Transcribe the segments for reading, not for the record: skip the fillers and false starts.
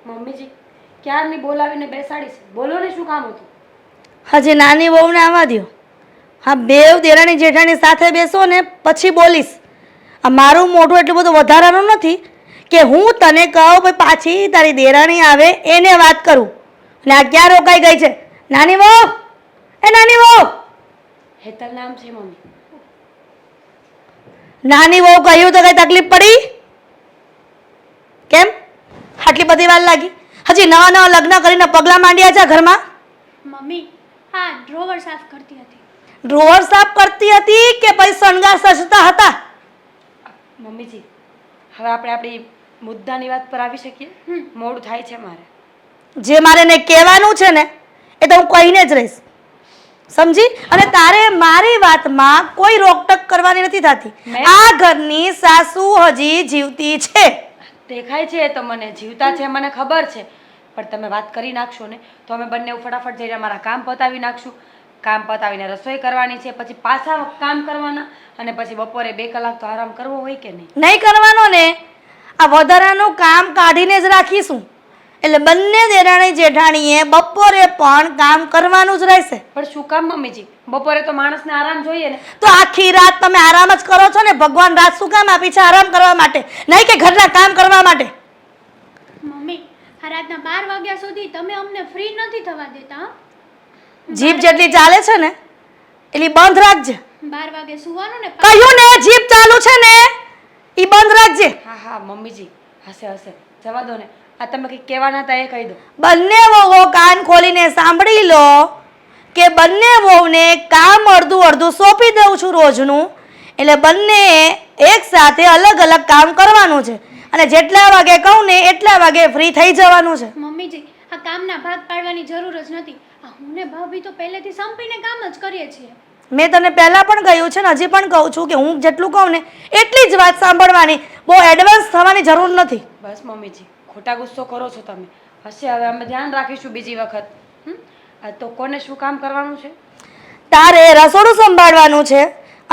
મમ્મીજી ક્યારની બોલાવીને બેસાડી છે, બોલો ને શું કામ હતું? હજી નાની વહુને આવવા દ્યો. હા, બેવ દેરાણી જેઠાણી સાથે બેસો ને પછી બોલીશ. આ મારું મોઢું એટલું બધું વધારાનું નથી કે હું તને કહું ભાઈ પાછી તારી દેરાણી આવે એને વાત કરું. ને આ ક્યાં રોકાઈ ગઈ છે નાની વહુ? એ નાની વહુ! હેતલ નામ છે મમ્મી. નાની વહુ કહ્યું તો કઈ તકલીફ પડી? કેમ આટલી બધી વાર લાગી? હજી નવા નવા લગ્ન કરીને પગલા માંડ્યા છે ઘરમાં. મમ્મી હા ડ્રોવર સાફ કરતી હતી. ડ્રોવર સાફ કરતી હતી કે પછી શણગાર સજતા હતા? મમ્મીજી હવે આપણે આપણી મુદ્દાની વાત પર આવી શકીએ? મોડું થાય છે મારે. જે મારે ને કહેવાનું છે ને એ તો હું કહીને જ રહીશ, સમજી? અને તારે મારી વાતમાં કોઈ રોકટોક કરવાની નથી થતી. આ ઘરની સાસુ હજી જીવતી છે. દેખાય છે તો મને જીવતા છે, મને ખબર છે, પણ તમે વાત કરી નાખશો ને તો અમે બંને ફટાફટ જઈને અમારા કામ પતાવી નાખશું. કામ પતાવીને રસોઈ કરવાની છે, પછી પાછા કામ કરવાના, અને પછી બપોરે 2 કલાક તો આરામ કરવો હોય કે નહીં? નહીં કરવાનો ને. આ વધારાનું કામ કાઢીને જ રાખીશું. એટલે બંને દેરાણી જેઠાણીએ બપોરે પણ કામ કરવાનું જ રહેશે. પણ શું કામ મમ્મીજી? બપોરે તો માણસને આરામ જોઈએ ને. તો આખી રાત તમે આરામ જ કરો છો ને. ભગવાન રાત શું કામ આપી છે? આરામ કરવા માટે, નહીં કે ઘરના કામ કરવા માટે. મમ્મી આ રાતના 12 વાગ્યા સુધી તમે અમને ફ્રી નથી થવા દેતા. હં? જીભ જેટલી ચાલે છે ને એટલી બંધ રાખજે. 12 વાગે સુવાનું ને કહ્યું ને, જીભ ચાલુ છે ને ઈ બંધ રાખજે. હા હા મમ્મીજી, હશે હશે, જવા દો ને. આ તમે કંઈક કહેવાના હતા એ કહી દો. બંને વહુઓ કાન ખોલીને સાંભળી લો કે બંને વહુને કામ અડધું અડધું સોંપી દઉં છું રોજનું. એટલે બંને એક સાથે અલગ અલગ કામ કરવાનું છે, અને જેટલા વાગે કહું ને એટલા વાગે ફ્રી થઈ જવાનું છે. મમ્મીજી આ કામના ભાગ પાડવાની જરૂર જ નથી. આ હું ને ભાભી તો પહેલેથી સંપીને કામ જ કરીએ છીએ. મેં તને પહેલાં પણ કહ્યું છે ને હજી પણ કહું છું કે હું જેટલું કહું ને એટલી જ વાત સાંભળવાની. બહુ એડવાન્સ થવાની જરૂર નથી. બસ મમ્મીજી, ખોટા ગુસ્સો કરો છો તમે. હશે, હવે અમે ધ્યાન રાખીશું બીજી વખત. આ તો કોને શું કામ કરવાનું છે? તારે રસોડું સંભાળવાનું છે,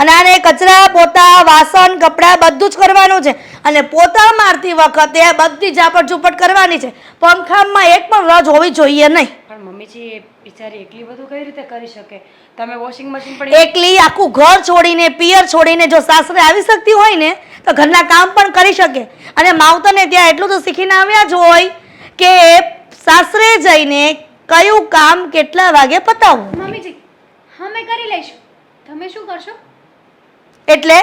અને આને કચરા પોતા વાસણ કપડાં બધું જ કરવાનું છે. અને પોતા મારતી વખતે બધી ઝાપટ ઝૂપટ કરવાની છે. પંખામાં એક પણ રજ હોવી જોઈએ નહીં. પણ મમ્મીજી એ બિચારી એકલી બધું કઈ રીતે કરી શકે? તમે વોશિંગ મશીન પણ એકલી આખું ઘર છોડીને પિયર છોડીને જો સાસરે આવી શકતી હોય ને તો ઘરના કામ પણ કરી શકે. અને માવતરને ત્યાં એટલું તો શીખીને આવ્યા જ હોય કે સાસરે જઈને કયું કામ કેટલા વાગે પતાવવું. મમ્મીજી અમે કરી લઈશું, તમે શું કરશો? એટલે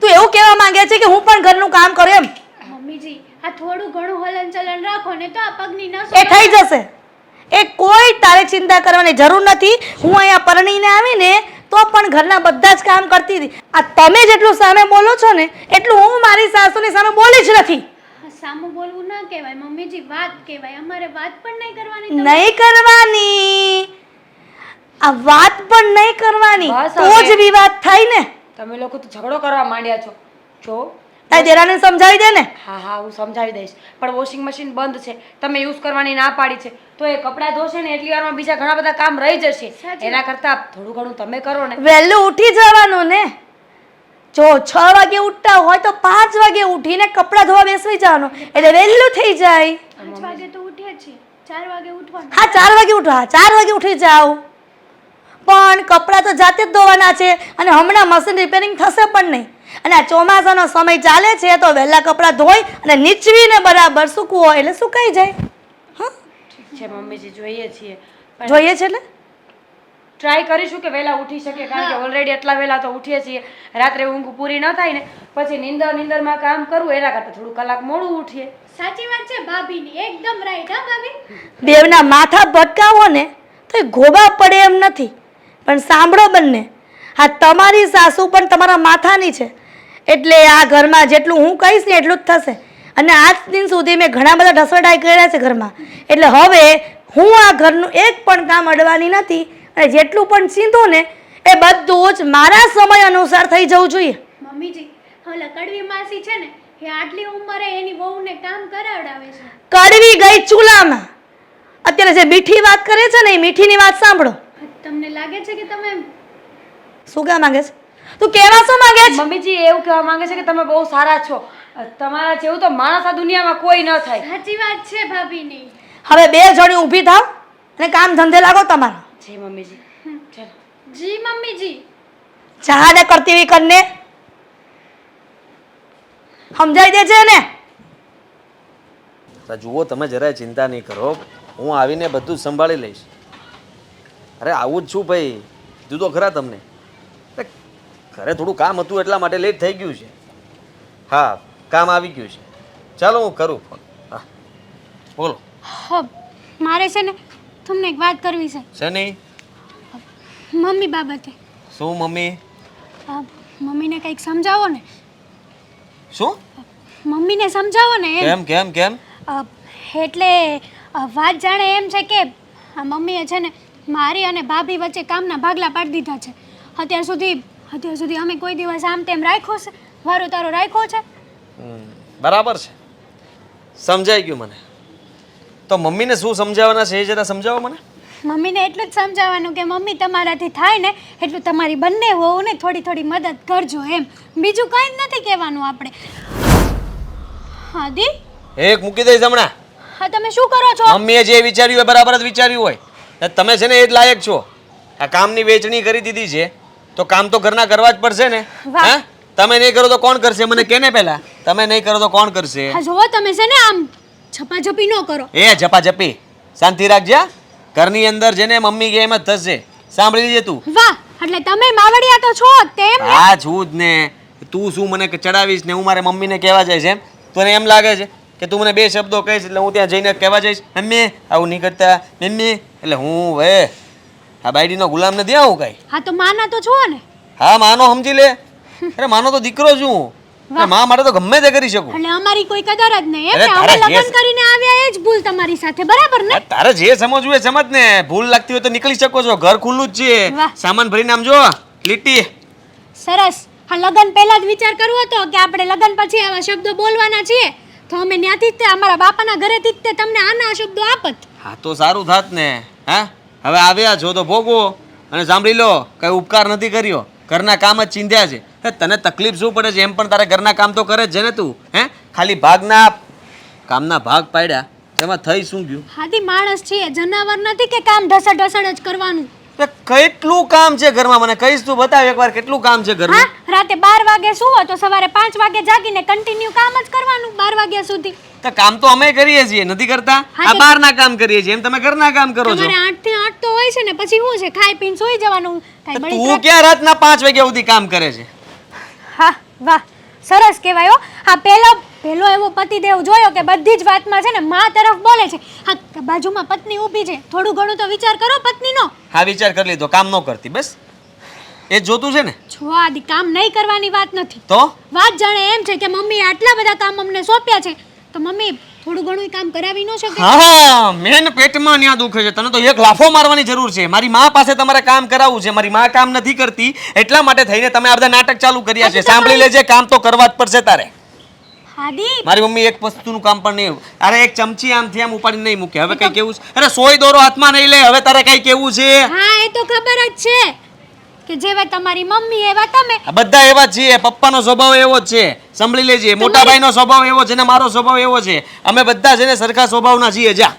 તું એવું કહેવા માંગે છે કે હું પણ ઘરનું કામ કરું એમ? મમ્મીજી આ થોડું ઘણું હલનચલન રાખો ને તો આ પગની નસો એ થઈ જશે. એ કોઈ તારે ચિંતા કરવાની જરૂર નથી. હું અહીંયા પરણીને આવીને તો પણ ઘરના બધા જ કામ કરતી હતી. આ તમે જેટલું સામે બોલો છો ને એટલું હું મારી સાસુની સામે બોલી જ નથી. સામું બોલવું ના કહેવાય મમ્મીજી, વાત કહેવાય. અમારે વાત પણ નહીં કરવાની. નહીં કરવાની. આ વાત પણ નહીં કરવાની બસ તો હવે. જ વિવાદ થાય ને. તમે લોકો તો ઝઘડો કરવા માંડ્યા છો. જો તારી દેરાને સમજાવી દે ને. હા હા હું સમજાવી દઈશ, પણ વોશિંગ મશીન બંધ છે, તમે યુઝ કરવાની ના પાડી છે, તો એ કપડાં ધોશે ને એટલી વારમાં બીજા ઘણા બધા કામ રહી જશે. એના કરતાં થોડું ઘણું તમે કરો ને. વહેલું ઉઠી જવાનું ને. જો 6 વાગે ઉઠતા હોય તો 5 વાગે ઉઠીને કપડાં ધોવા બેસી જવાનું, એટલે વહેલું થઈ જાય. 5 વાગે તો ઉઠીએ છીએ, 4 વાગે ઉઠવાનું. હા 4 વાગે ઉઠો. હા 4 વાગે ઉઠી જાઓ, પણ કપડાં તો જાતે જ ધોવાના છે. અને હમણાં મશીન રિપેરિંગ થશે પણ નહીં. અને આ ચોમાસાનો સમય ચાલે છે તો વહેલા કપડાં ધોઈ અને નીચવીને બરાબર સૂકવો એટલે સુકાઈ જાય. હા ઠીક છે મમ્મીજી, જોઈએ છીએ. પણ જોઈએ છે એટલે ટ્રાય કરીશું કે વહેલા ઉઠી શકીએ, કારણ કે ઓલરેડી એટલા વહેલા તો ઉઠીએ છીએ. રાત્રે ઊંઘ પૂરી ન થાય ને પછી નીંદરમાં કામ કરવું એના કરતાં થોડું કલાક મોડું ઉઠીએ. સાચી વાત છે ભાભીની, એકદમ રાઈટ. હા ભાભી, બેવના માથા ભટકાવો ને તો એ ગોબા પડે એમ નથી. પણ સાંભળો બંને, હા તમારી સાસુ પણ તમારા માથાની છે. એટલે આ ઘરમાં જેટલું હું કહીશ ને એટલું જ થશે. અને આજ દિન સુધી મેં ઘણા બધા ઢસડાઈ કર્યા છે ઘરમાં. એટલે હવે હું આ ઘરનું એક પણ કામ અડવાની નથી. અને જેટલું પણ ચીંધું ને એ બધું જ મારા સમય અનુસાર થઈ જવું જોઈએ. મમ્મીજી ઓલા કડવી માસી છે ને એ આટલી ઉંમરે એની વહુને કામ કરાવડાવે છે. કડવી ગઈ ચૂલામાં. અત્યારે જે મીઠી વાત કરે છે ને એ મીઠીની વાત સાંભળો. તમને લાગે છે કે તમે શું કહેવા માંગે છે? તું કહેવા શું માંગે છે? મમ્મીજી એવું કહેવા માંગે છે કે તમે બહુ સારા છો. તમારા જેવું તો માણસ આ દુનિયામાં કોઈ ન થાય. સાચી વાત છે ભાભીની. હવે બે જણી ઊભી થાવ અને કામ ધંધે લાગો તમારા. જી મમ્મીજી. ચાલો. જી મમ્મીજી. ચાહા ને કરતી એવી કરને સમજાઈ દે છે ને. જુઓ તમે જરાય ચિંતા નહીં કરો, હું આવીને બધું જ સંભાળી લઈશ. અરે આવું જ છું ભાઈ, કીધું તો ખરા તમને. અરે ઘરે થોડું કામ હતું એટલા માટે લેટ થઈ ગયું છે. હા કામ આવી ગયું છે. ચાલો હું કરું ફોન. હા બોલો. મારે છે ને તમને એક વાત કરવી છે. શેની? મમ્મી બાબતે. શું મમ્મી? મમ્મીને કંઈક સમજાવો ને. શું? મમ્મીને સમજાવો ને એમ. કેમ કેમ કેમ? એટલે વાત જાણે એમ છે કે આ મમ્મીએ છે ને મારી અને ભાભી વચ્ચે કામના ભાગલા પાડી દીધા છે. અત્યાર સુધી અમે કોઈ દિવસ આમ તેમ રાખ્યો છે, વારો તારો રાખ્યો છે. બરાબર છે, સમજાઈ ગયું મને. તો મમ્મીને શું સમજાવવાના છે એ જરા સમજાવો મને. મમ્મીને એટલું જ સમજાવવાનું કે મમ્મી તમારાથી થાય ને એટલું તમારી બંને વહુને થોડી થોડી મદદ કરજો એમ. બીજું કંઈ જ નથી કહેવાનું આપણે. હા દી એક મૂકી દઈશ હમણાં. હા તમે શું કરો છો? મમ્મીએ જે વિચાર્યું હોય બરાબર જ વિચાર્યું હોય. ને તમે છે ને એ જ લાયક છો. આ કામની વેચણી કરી દીધી છે તો કામ તો ઘરના કરવા જ પડશે ને. વાહ. હા તમે નહીં કરો તો કોણ કરશે? મને કેને પહેલા તમે નહીં કરો તો કોણ કરશે? હા જોવો તમે છે ને આમ છપાછપી ન કરો. એ ઝપાઝપી શાંતિ રાખજે. ઘરની અંદર જેને મમ્મી કે એમ જ થશે. સાંભળી લેજે તું. વાહ એટલે તમે માવડિયા તો છો જ તેમ ને? હા છું જ ને. તું શું મને ચડાવીશ ને હું મારે મમ્મીને કહેવા જઈશ એમ? તને એમ લાગે છે કે તું મને બે શબ્દો કહીશ એટલે હું ત્યાં જઈને કહેવા જઈશ મમ્મી આવું નહીં કરતા મમ્મી? એટલે હું હવે આ બાયડીનો ગુલામ નથી આવું કાંઈ. હા તો માના તો છો ને. હા માનો સમજી લે. અરે માનો તો દીકરો છું. અરે માં માટે તો ગમે તે કરી શકું. એટલે અમારી કોઈ કદર જ નહીં એમ અરે ને? અમે તારે લગ્ન જે- કરીને આવ્યા એ જ ભૂલ તમારી સાથે બરાબર ને? તારે જે સમજવું એ સમજ ને. ભૂલ લાગતી હોય તો નીકળી શકો છો. ઘર ખુલ્લું જ છે. વાહ. સામાન ભરીને આમ જો લીટી. સરસ. હા લગ્ન પહેલા જ વિચાર કરવો હતો કે આપણે લગ્ન પછી આવા શબ્દો બોલવાના છીએ તો અમે ત્યાંથી જ તે અમારા બાપાના ઘરેથી જ તે તમને આના શબ્દો આપત. હા તો સારું થાત ને. હા હવે આવ્યા છો તો ભોગવો અને સાંભળી લો કઈ ઉપકાર નથી કર્યો. ઘરના કામ જ ચીંધ્યા છે. હે તને તકલીફ શું પડે છે? એમ પણ તારે ઘરના કામ તો કરે જ છે ને તું. હે ખાલી ભાગના કામના ભાગ પાડ્યા એમાં થઈ શું ગયું? હાથી માણસ છીએ જનાવર નથી કે કામ ઢસડ જ કરવાનું. એ કેટલું કામ છે ઘરમાં? મને કહીશ તું બતાવ એકવાર કેટલું કામ છે ઘરમાં? હા રાતે 12 વાગે સુવો તો સવારે 5 વાગે જાગીને કન્ટિન્યુ કામ જ કરવાનું 12 વાગ્યા સુધી. તો કામ તો અમે કરીએ છીએ નથી કરતા? હા, આ બહારના કામ કરીએ છીએ એમ તમે ઘરના કામ કરો છો. તમારે 8 થી 8 તો હોય છે ને પછી શું છે ખાઈ પીને સૂઈ જવાનું. કાંઈ તો બળી તું ક્યાં રાતના 5 વાગ્યા સુધી કામ કરે છે? હા વાહ સરસ કહેવાય હો. હા પહેલો એવો પતિદેવ જોયો કે બધી જ વાતમાં છે ને મા તરફ બોલે છે. હા બાજુમાં પત્ની ઊભી છે થોડું ઘણું તો વિચાર કરો પત્નીનો. હા વિચાર કરી લીધો કામ ન કરતી બસ એ જ જોતું છે ને. જો આદિ કામ નહીં કરવાની વાત નથી. તો વાત જાણે એમ છે કે મમ્મી આટલા બધા કામ અમને સોંપ્યા છે તો મમ્મી થોડું ઘણું કામ કરાવી ન શકે? હા મેન પેટમાં ન્યા દુખે છે. તને તો એક લાફો મારવાની જરૂર છે. મારી માં પાસે તમારે કામ કરાવવું છે. મારી માં કામ નથી કરતી એટલા માટે થઈને તમે આ બધા નાટક ચાલુ કર્યા છે. સાંભળી લેજે કામ તો કરવા જ પડશે તારે. આદિ મારી મમ્મી એક વસ્તુનું કામ પણ નહીં. અરે એક ચમચી આમથી આમ ઉપાડીને નહીં મૂકે. હવે કઈ કેવું છે? અરે સોય દોરો હાથમાં નહીં લે. હવે તારે કઈ કેવું છે? હા એ તો ખબર જ છે કે જેવા તમારી મમ્મી એવા તમે. આ બધા એવા જ છીએ. પપ્પાનો સ્વભાવ એવો જ છે. સાંભળી લેજે મોટા ભાઈનો સ્વભાવ એવો છે ને મારો સ્વભાવ એવો છે. અમે બધા છે ને સરખા સ્વભાવના છીએ. જા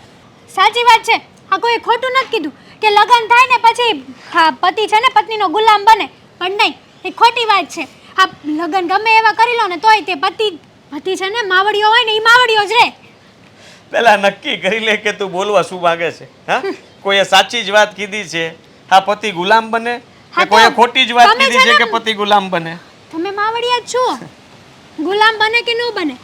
સાચી વાત છે. આ કોઈ ખોટું નથી કીધું કે લગ્ન થાય ને પછી હા પતિ છે ને પત્નીનો ગુલામ બને પણ નહીં એ ખોટી વાત છે. આ લગ્ન ગમે એવા કરી લો ને તોય તે પતિ છે ને માવડીઓ હોય ને એ માવડીઓ જ રહે. પેલા નક્કી કરી લે કે તું બોલવા શું માંગે છે. હા કોઈએ સાચી જ વાત કીધી છે આ પતિ ગુલામ બને હા કે તો કોઈએ ખોટી જ વાત તમે કીધી છે છે ને- કે પતિ ગુલામ બને? તમે માવડિયા જ છો. ગુલામ બને કે ન બને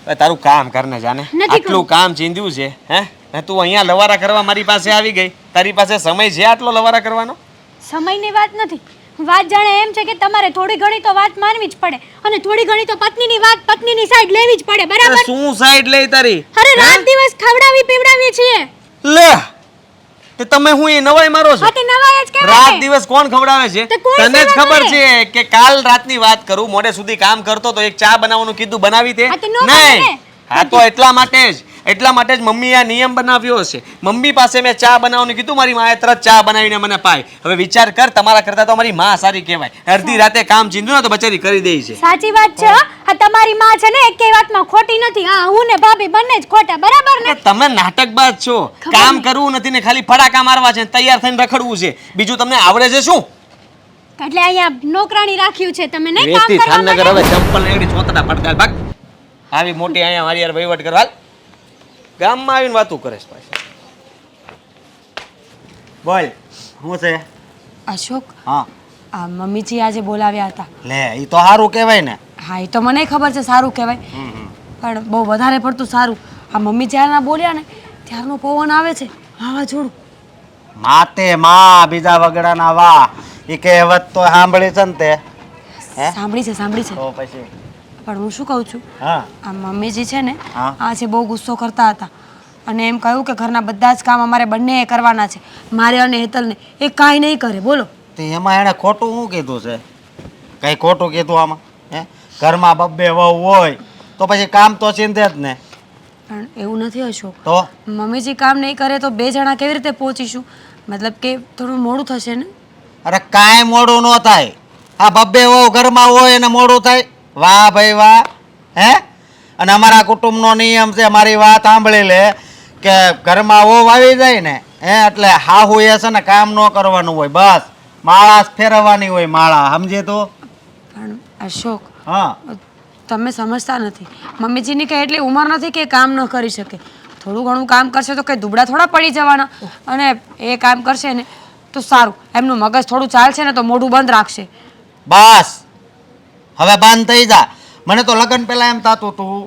હવે તારું કામ કરને જાને. નથી આટલું કામ ચીંધ્યું છે હે ને તું અહીંયા લવારા કરવા મારી પાસે આવી ગઈ. તારી પાસે સમય છે આટલો લવારા કરવાનો? સમયની વાત નથી. વાત જાણે એમ છે કે તમારે થોડી ઘણી તો વાત માનવી જ પડે અને થોડી ઘણી તો પત્નીની વાત પત્નીની સાઈડ લેવી જ પડે અરે બરાબર? શું સાઈડ લઈ તારી? અરે રાત દિવસ ખવડાવી પીવડાવી છીએ. લે તે તમે હું એ નવાઈ મારો છો? હા તે નવાય જ કહેવાય. રાત દિવસ કોણ ખવડાવે છે? તો કોઈ તને જ સેવા ખબર કરે. છે કે કાલ રાતની વાત કરું મોડે સુધી કામ કરતો તો એક ચા બનાવવાનું કીધું બનાવી તે હા, તો ન નહીં. બને. હા તો એટલા માટે જ એટલા માટે જ મમ્મીએ આ નિયમ બનાવ્યો હશે. મમ્મી પાસે મેં ચા બનાવવાનું કીધું, મારી માએ તરત ચા બનાવીને મને પાઈ. હવે વિચાર કર, તમારા કરતાં તો મારી માં સારી કહેવાય. અડધી રાતે કામ ચીંધ્યું ને તો બચારી કરી દે છે. સાચી વાત છે હો. આ તમારી માં છે ને એકેય વાતમાં ખોટી નથી. હા, હું ને ભાભી બંને જ ખોટા, બરાબર ને? તમે નાટકબાજ છો. કામ કરવું નથી ને ખાલી ફડાકા મારવા છે, તૈયાર થઈને રખડવું છે. બીજું તમને આવડે છે શું? એટલે અહીંયા નોકરાણી રાખ્યું છે તમે નહીં કામ વેતી કરવા થાનનગર માટે? હવે ચંપલ ને એડી ચોતડા પડતા ભાગ. આવી મોટી અહીંયા મારી યાર વહીવટ કરવા ગામમાં આવીને વાતું કરે છે પાછી. બોલ શું છે? અશોક, હા આ મમ્મીજી આજે બોલાવ્યા હતા. લે, ઈ તો સારું કહેવાય ને. હા, એ તો મને ખબર છે સારું કહેવાય, પણ બહુ વધારે પડતું સારું. આ મમ્મી જ્યારના બોલ્યા ને ત્યારનો પવન આવે છે, વાવાઝોડું. માતે માં બીજા વગડાના વાહ, ઈ કહેવત તો સાંભળી છે ને તે? હે? સાંભળી છે, સાંભળી છે. તો પછી પણ હું શું કહું છું, હા આ મમ્મીજી છે ને હા. આજે બહુ ગુસ્સો કરતા હતા અને એમ કહ્યું કે ઘરના બધા જ કામ અમારે બંને કરવાના છે, મારે અને હેતલને. એ કાંઈ નહીં કરે, બોલો. તે એમાં એણે ખોટું શું કીધું છે? કઈ ખોટું કીધું આમાં? હે? ઘરમાં બબ્બે વહુ હોય તો પછી કામ તો ચીંધે જ ને. પણ એવું નથી અશોક, તો મમ્મીજી કામ નહીં કરે તો બે જણા કેવી રીતે પહોંચીશું? મતલબ કે થોડું મોડું થશે ને. અરે કાંઈ મોડું ન થાય. આ બબ્બે વહુ ઘરમાં હોય એને મોડું થાય? વાહ ભાઈ વાહ. હે? અને અમારા કુટુંબનો નિયમ છે, મારી વાત સાંભળી લે, કે ઘરમાં વહુ આવી જાય ને એટલે હાહુ એ છે ને કામ ન કરવાનું હોય, બસ માળા જ ફેરવવાની હોય, માળા. સમજે તો? પણ અશોક, હા તમે સમજતા નથી. મમ્મીજીની કંઈ એટલી ઉંમર નથી કે એ કામ ન કરી શકે. થોડું ઘણું કામ કરશે તો કંઈ દુબળા થોડા પડી જવાના. અને એ કામ કરશે ને તો સારું, એમનું મગજ થોડું ચાલશે ને તો મોઢું બંધ રાખશે. બસ હવે બંધ થઈ જા. મને તો લગ્ન પહેલા એમ થતું હતું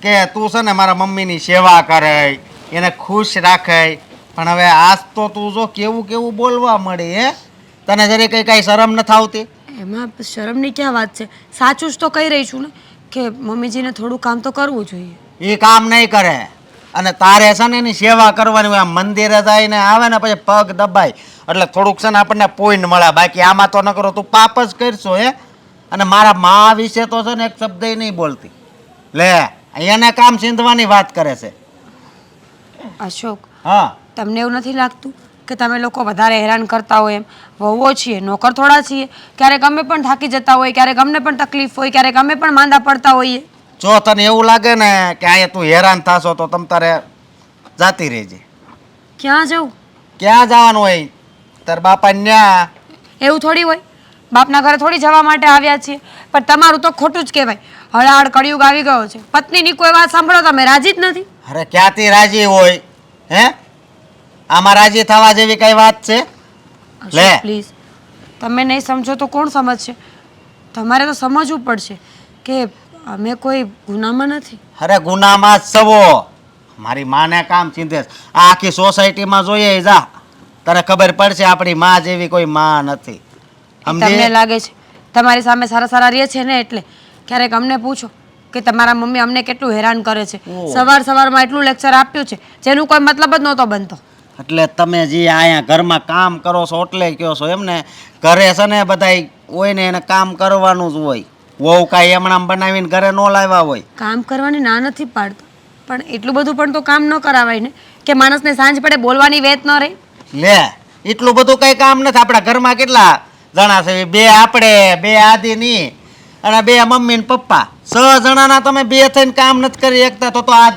કે તું છે ને મારા મમ્મીની સેવા કરે, એને ખુશ રાખે, પણ હવે આજ તો તું જો કેવું કેવું બોલવા મળી. હે? તને જરી કઈ શરમ નથી આવતી? એમાં શરમની ક્યાં વાત છે? સાચું જ તો કહી રહી છું ને કે મમ્મીજીને થોડું કામ તો કરવું જોઈએ. એ કામ નહીં કરે અને તારે છે ને એની સેવા કરવાની હોય. આમ મંદિરે જઈને આવે ને પછી પગ દબાય એટલે થોડુંક છે ને આપણને પોઈન્ટ મળે, બાકી આમાં તો ન કરો તું પાપ જ કરશો. હે? અને મારા મા વિશે તો છે ને એક શબ્દ નહીં બોલતી. લે, એને કામ ચીંધવાની વાત કરે છે. અશોક, હા તમને એવું નથી લાગતું કે તમે લોકો વધારે હેરાન કરતા હોય? એમ વહુઓ છીએ, નોકર થોડા છીએ. ક્યારેક અમે પણ થાકી જતા હોય, ક્યારેક અમને પણ તકલીફ હોય, ક્યારેક અમે પણ માંદા પડતા હોઈએ. જો તને એવું લાગે ને કે અહીંયા તું હેરાન થાશો તો તમ તારે જાતી રહેજે. ક્યાં જવું? ક્યાં જવાનું હોય? તાર બાપા ન્યા. એવું થોડી હોય, બાપના ઘરે થોડી જવા માટે આવ્યા છીએ. પણ તમારું તો ખોટું જ કહેવાય. હળાહળ કળિયુગ આવી ગયો છે, પત્નીની કોઈ વાત સાંભળો તમે રાજી જ નથી. અરે ક્યાંથી રાજી હોય? હે? આમાં રાજી થવા જેવી કઈ વાત છે? લે. પ્લીઝ, તમે નહીં સમજો તો કોણ સમજશે? તમારે તો સમજવું પડશે કે અમે કોઈ ગુનામાં નથી. અરે ગુનામાં જ સવો. મારી માને કામ ચીંધે છે. આ આખી સોસાયટીમાં જોઈએ જા, તને ખબર પડશે આપણી માં જેવી કોઈ માં નથી. તમને સમજી? લાગે છે તમારી સામે સારા સારા રહે છે ને એટલે? ક્યારેક અમને પૂછો કે તમારા મમ્મી અમને કેટલું હેરાન કરે છે. સવારમાં એટલું લેક્ચર આપ્યું છે જેનું કોઈ મતલબ જ નહોતો બનતો. એટલે તમે જે અહીંયા ઘરમાં કામ કરો છો એટલે કહો છો એમને? ઘરે છે ને બધાય હોય ને એને કામ કરવાનું જ હોય. વહુ કાંઈ એમણામ બનાવીને ઘરે ન લાવ્યા હોય. કામ કરવાની ના નથી પાડતા, પણ એટલું બધું પણ તો કામ ન કરાવાય ને કે માણસને સાંજ પડે બોલવાની વેત ન રહે. લે, એટલું બધું કઈ કામ નથી. આપણા ઘરમાં કેટલા જણા છે? બે આપણે, બે આદિની અને બે મમ્મી ને પપ્પા. 6 જણાના તમે બે થઈને કામ નથી કરી શકતા તો આ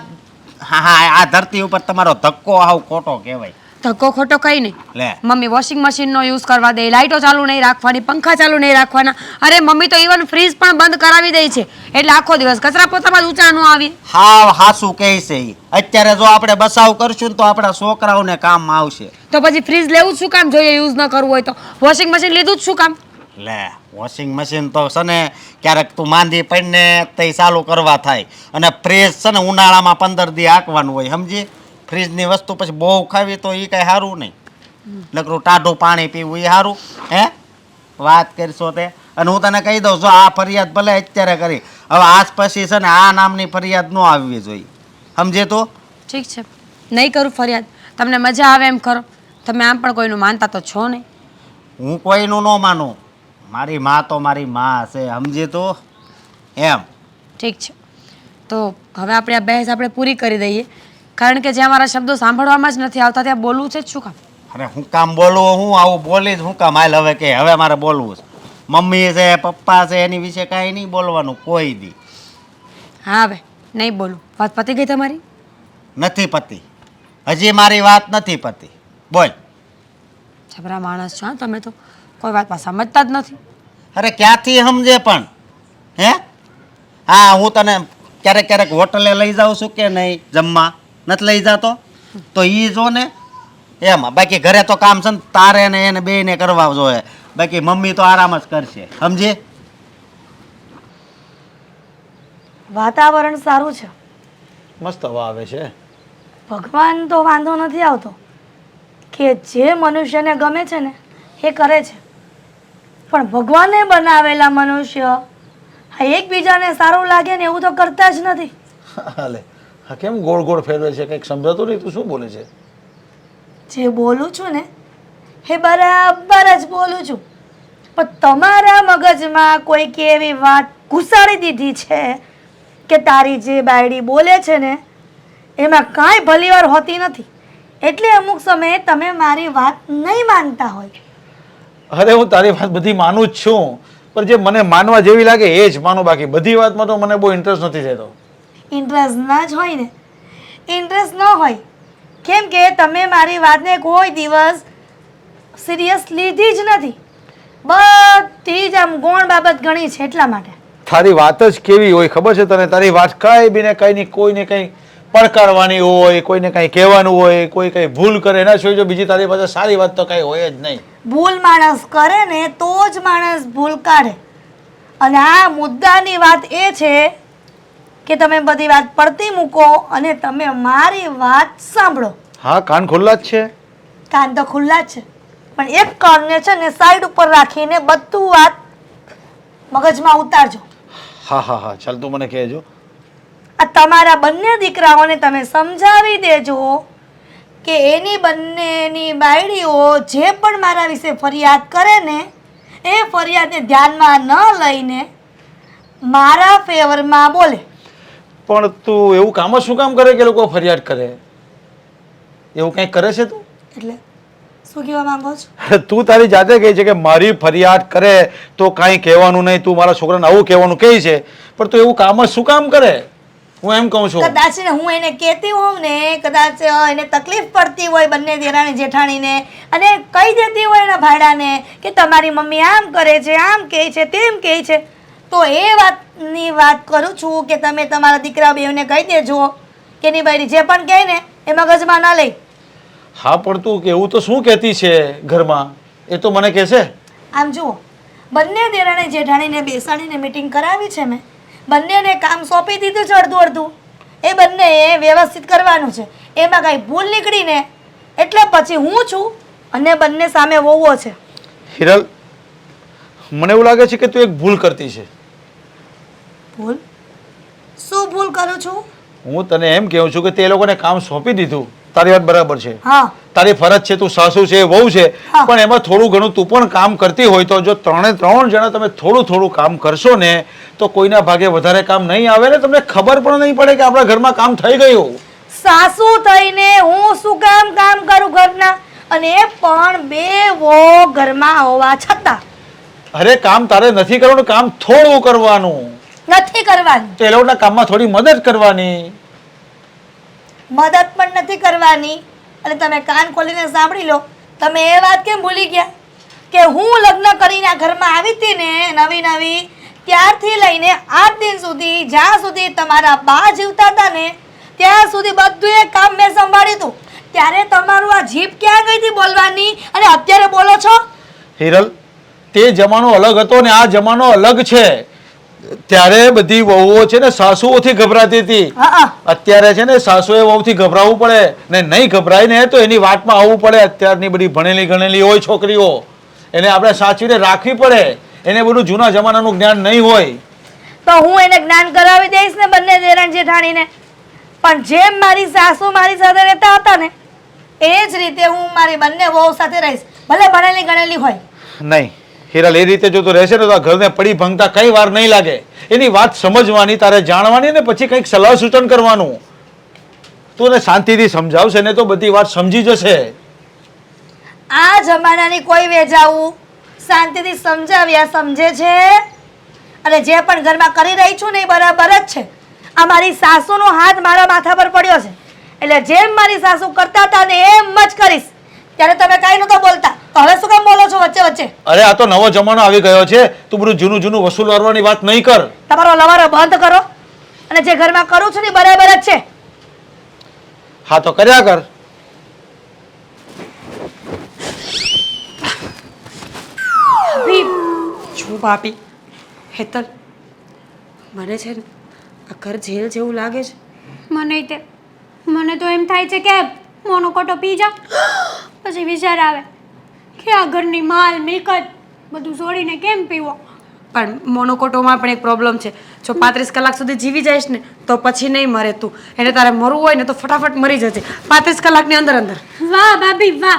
આ ધરતી ઉપર તમારો ધક્કો આવ ખોટો કહેવાય. ધક્કો ખોટો કઈ નહીં. લે, મમ્મી વોશિંગ મશીનનો યુઝ કરવા દે, લાઇટો ચાલુ નહીં રાખવાની, પંખા ચાલુ નહીં રાખવાના. અરે મમ્મી તો ઇવન ફ્રીજ પણ બંધ કરાવી દે છે એટલે આખો દિવસ કચરા પોતામાં જ ઊંચા ન આવી. હાવ હાસું કહે છે ઈ. અત્યારે જો આપણે બસાવ કરશું ને તો આપણા છોકરાઓને કામ આવશે. તો પછી ફ્રીજ લેવું જ શું કામ જોઈએ? યુઝ ન કરવું હોય તો વોશિંગ મશીન લીધું જ શું કામ? લે, વોશિંગ મશીન તો છે ને ક્યારેક તું માંદી પડીને તે ચાલુ કરવા થાય, અને ફ્રીજ છે ને ઉનાળામાં 15 દી હાંકવાનું હોય. સમજી? ફ્રીજની વસ્તુ પછી બહુ ખાવી તો એ કાંઈ સારું નહીં. નકરું ટાઢું પાણી પીવું એ સારું? હે? વાત કરશો તે. અને હું તને કહી દઉં, જો આ ફરિયાદ ભલે અત્યારે કરી, હવે આજ પછી છે ને આ નામની ફરિયાદ ન આવવી જોઈએ. સમજે તો? ઠીક છે, નહીં કરું ફરિયાદ. તમને મજા આવે એમ કરો. તમે આમ પણ કોઈનું માનતા તો છો નહીં. હું કોઈનું ન માનું. મારી માં તો મારી માં છે. સમજે તો? એમ. ઠીક છે, તો હવે આપણે આ બહેસ આપણે પૂરી કરી દઈએ કારણ કે જ્યાં મારા શબ્દો સાંભળવામાં જ નથી આવતા ત્યાં બોલવું છે જ શું કામ? અરે હું કામ બોલવું, હું આવું બોલીશ હું કામ? હાલ હવે કે હવે મારે બોલવું છે. મમ્મી છે, પપ્પા છે, એની વિશે કાંઈ નહીં બોલવાનું કોઈ દી. હા હવે નહીં બોલું. વાત પતી ગઈ તમારી? નથી પતી, હજી મારી વાત નથી પતી. બોલ. છબરા માણસ છો હા તમે તો, કોઈ વાતમાં સમજતા જ નથી. અરે ક્યાંથી સમજે પણ હે? હા, હું તને ક્યારેક ક્યારેક હોટલે લઈ જાઉં છું કે નહીં જમવા? નથી લઈ જાતો તો એ જો ને એમાં. બાકી ઘરે તો કામ છે ને તારે ને એને બેયને કરવા જોઈએ. બાકી મમ્મી તો આરામ જ કરશે, સમજી? વાતાવરણ સારું છે, મસ્ત હવા આવે છે. ભગવાન તો વાંધો નથી આવતો કે જે મનુષ્યને ગમે છે ને એ કરે છે, પણ ભગવાને બનાવેલા મનુષ્ય આ એકબીજાને સારું લાગે ને એવું તો કરતા જ નથી. હાલે હા, કેમ ગોળ ગોળ ફેરવે છે? કંઈક સમજાતું નહીં. તું શું બોલે છે? જે બોલું છું ને એ બરાબર જ બોલું છું, પણ તમારા મગજમાં કોઈક એવી વાત ઘુસાડી દીધી છે કે તારી જે બાયડી બોલે છે ને એમાં કાંઈ ભલીવાર હોતી નથી, એટલે અમુક સમયે તમે મારી વાત નહીં માનતા હોય. અરે હું તારી વાત બધી માનું જ છું, પણ જે મને માનવા જેવી લાગે એ જ માનું. બાકી બધી વાતમાં તો મને બહુ ઇન્ટરેસ્ટ નથી રહેતો. ઇન્ટરેસ્ટ ના જ હોય ને, ઇન્ટરેસ્ટ ન હોય કેમ કે તમે મારી વાતને કોઈ દિવસ સિરિયસ લીધી જ નથી, બધી જ આમ ગૌણ બાબત ગણી છે એટલા માટે. તારી વાત જ કેવી હોય ખબર છે તને? તારી વાત કાંઈ બી ને કંઈ નહીં, કોઈને કંઈ પડકારવાની હોય, કોઈને કંઈ કહેવાનું હોય, કોઈ કંઈ ભૂલ કરે એના સિવાય જો બીજી તારી પાસે સારી વાત તો કાંઈ હોય જ નહીં. ભૂલ માણસ કરે ને તો જ માણસ ભૂલ કાઢે, અને આ મુદ્દાની વાત એ છે કે તમે બધી વાત પડતી મૂકો અને તમે મારી વાત સાંભળો. હા, કાન ખુલ્લા જ છે. કાન તો ખુલ્લા જ છે, પણ એક કાનને છે ને સાઈડ ઉપર રાખીને બધું વાત મગજમાં ઉતારજો. હા હા હા, ચાલ તું મને કહેજો. આ તમારા બંને દીકરાઓને તમે સમજાવી દેજો કે એની બંનેની બાયડીઓ જે પણ મારા વિશે ફરિયાદ કરે ને એ ફરિયાદને ધ્યાનમાં ન લઈને મારા ફેવરમાં બોલે. પણ તું એવું કામ જ શું કામ કરે કે લોકો ફરિયાદ કરે? એવું કંઈક કરે છે તું? એટલે શું કહેવા માંગો છો? અરે તું તારી જાતે કહે છે કે મારી ફરિયાદ કરે તો કાંઈ કહેવાનું નહીં, તું મારા છોકરાને આવું કહેવાનું કહે છે, પણ તું એવું કામ જ શું કામ કરે? હું એમ કહું છું. કદાચ ને હું એને કહેતી હોઉં ને, કદાચ એને તકલીફ પડતી હોય બંને દેરાણી જેઠાણીને, અને કહી દેતી હોય એના ભાડાને કે તમારી મમ્મી આમ કરે છે, આમ કહે છે, તેમ કહે છે, તો એ વાતની વાત કરું છું કે તમે તમારા દીકરા બેવને કહી દેજો કે એની બાયડી જે પણ કહે ને એ મગજમાં ના લઈ. હા, પણ તું એવું તો શું કહેતી છે ઘરમાં? એ તો મને કહેશે. આમ જુઓ, બંને દેરાણી જેઠાણીને બેસાડીને મીટિંગ કરાવી છે મેં, બંનેને કામ સોંપી દીધું છે અડધું અડધું, એ બંનેએ વ્યવસ્થિત કરવાનું છે. એમાં કાંઈ ભૂલ નીકળીને એટલે પછી હું છું અને બંને સામે વહુઓ છે. હિરલ, મને એવું લાગે છે કે તું એક ભૂલ કરતી છે. ભૂલ? શું ભૂલ કરું છું? હું તને એમ કહું છું કે તે લોકોને કામ સોંપી દીધું, તારી વાત બરાબર છે. હા, તારી ફરજ છે, તું સાસુ છે, વહુ છે, હા. પણ એમાં થોડું ઘણું તું પણ કામ કરતી હોય તો જો ત્રણ જણા તમે થોડું થોડું કામ કરશો ને તો કોઈના ભાગે વધારે કામ નહીં આવે ને તમને ખબર પણ નહીં પડે કે આપણા ઘરમાં કામ થઈ ગયું. સાસુ થઈને હું શું કામ કરું ઘરના, અને એ પણ બે વો ઘરમાં હોવા છતાં. અરે કામ તારે નથી કરવાનું, કામ થોડું કરવાનું. નથી કરવાની. તો એ લોકોના કામમાં થોડી મદદ કરવાની. મદદ પણ નથી કરવાની. અને તમે કાન ખોલીને સાંભળી લો, તમે એ વાત કેમ ભૂલી ગયા કે હું લગ્ન કરીને આ ઘરમાં આવી હતી ને નવી ત્યારથી લઈને 8 દિન સુધી, જ્યાં સુધી તમારા બા જીવતા હતા ને ત્યાં સુધી બધું એ કામ મેં સંભાળ્યું હતું. ત્યારે તમારું આ જીભ ક્યાં ગઈ હતી બોલવાની, અને અત્યારે બોલો છો? હિરલ, તે જમાનો અલગ હતો ને આ જમાનો અલગ છે. ત્યારે બધી વહુઓ છે ને સાસુઓથી ગભરાતી હતી. હા, અત્યારે છે ને સાસુએ વહુથી ગભરાવું પડે ને, નહીં ગભરાય ને તો એની વાતમાં આવવું પડે. અત્યારની બધી ભણેલી ગણેલી હોય છોકરીઓ, એને આપણે સાચવીને રાખવી પડે. એને બધું જૂના જમાનાનું જ્ઞાન નહીં હોય. તો હું એને જ્ઞાન કરાવી દઈશ ને બંને દેરાણ જેઠાણીને, પણ જેમ મારી સાસુ મારી સાથે રહેતા હતા ને એ જ રીતે હું મારી બંને વહુ સાથે રહીશ, ભલે ભણેલી ગણેલી હોય. નહીં હિરલ, એ રીતે જો તું રહેશે ને તો આ ઘરને પડી ભંગતા કઈ વાર નહીં લાગે. એની વાત સમજવાની, તારે જાણવાની ને પછી કંઈક સલાહ સૂચન કરવાનું. તું એને શાંતિથી સમજાવશે ને તો બધી વાત સમજી જશે. આ જમાનાની કોઈ વેજાવું શાંતિથી સમજાવ્યા સમજે છે. અને જે પણ ઘરમાં કરી રહી છું ને એ બરાબર જ છે. આ મારી સાસુનો હાથ મારા માથા પર પડ્યો છે એટલે જેમ મારી સાસુ કરતા હતા ને એમ જ કરીશ. ત્યારે તમે કાંઈ નહોતો બોલતા તો હવે શું કામ બોલો છો વચ્ચે વચ્ચે? અરે આ તો નવો જમાનો આવી ગયો છે. તું બધું જૂનું જૂનું વસૂલ કરવાની વાત નહીં કર. તમારો લવારો બંધ કરો અને જે ઘરમાં કરું છું ને એ બરાબર જ છે. હા તો કર્યા કર. છું ભાભી, હેતલ, મને છે ને આ ઘર જેલ જેવું લાગે છે. મને તો એમ થાય છે કે મોનોકોટો પી જાઉં પછી વિચાર આવે કે આ ઘરની માલ મિલકત બધું છોડીને કેમ પીવો. પણ મોનોકોટોમાં પણ એક પ્રોબ્લેમ છે. જો 35 કલાક સુધી જીવી જઈશ ને તો પછી નહીં મરે તું. એને તારે મરવું હોય ને તો ફટાફટ મરી જજે 35 કલાકની અંદર અંદર. વાહ ભાભી વાહ,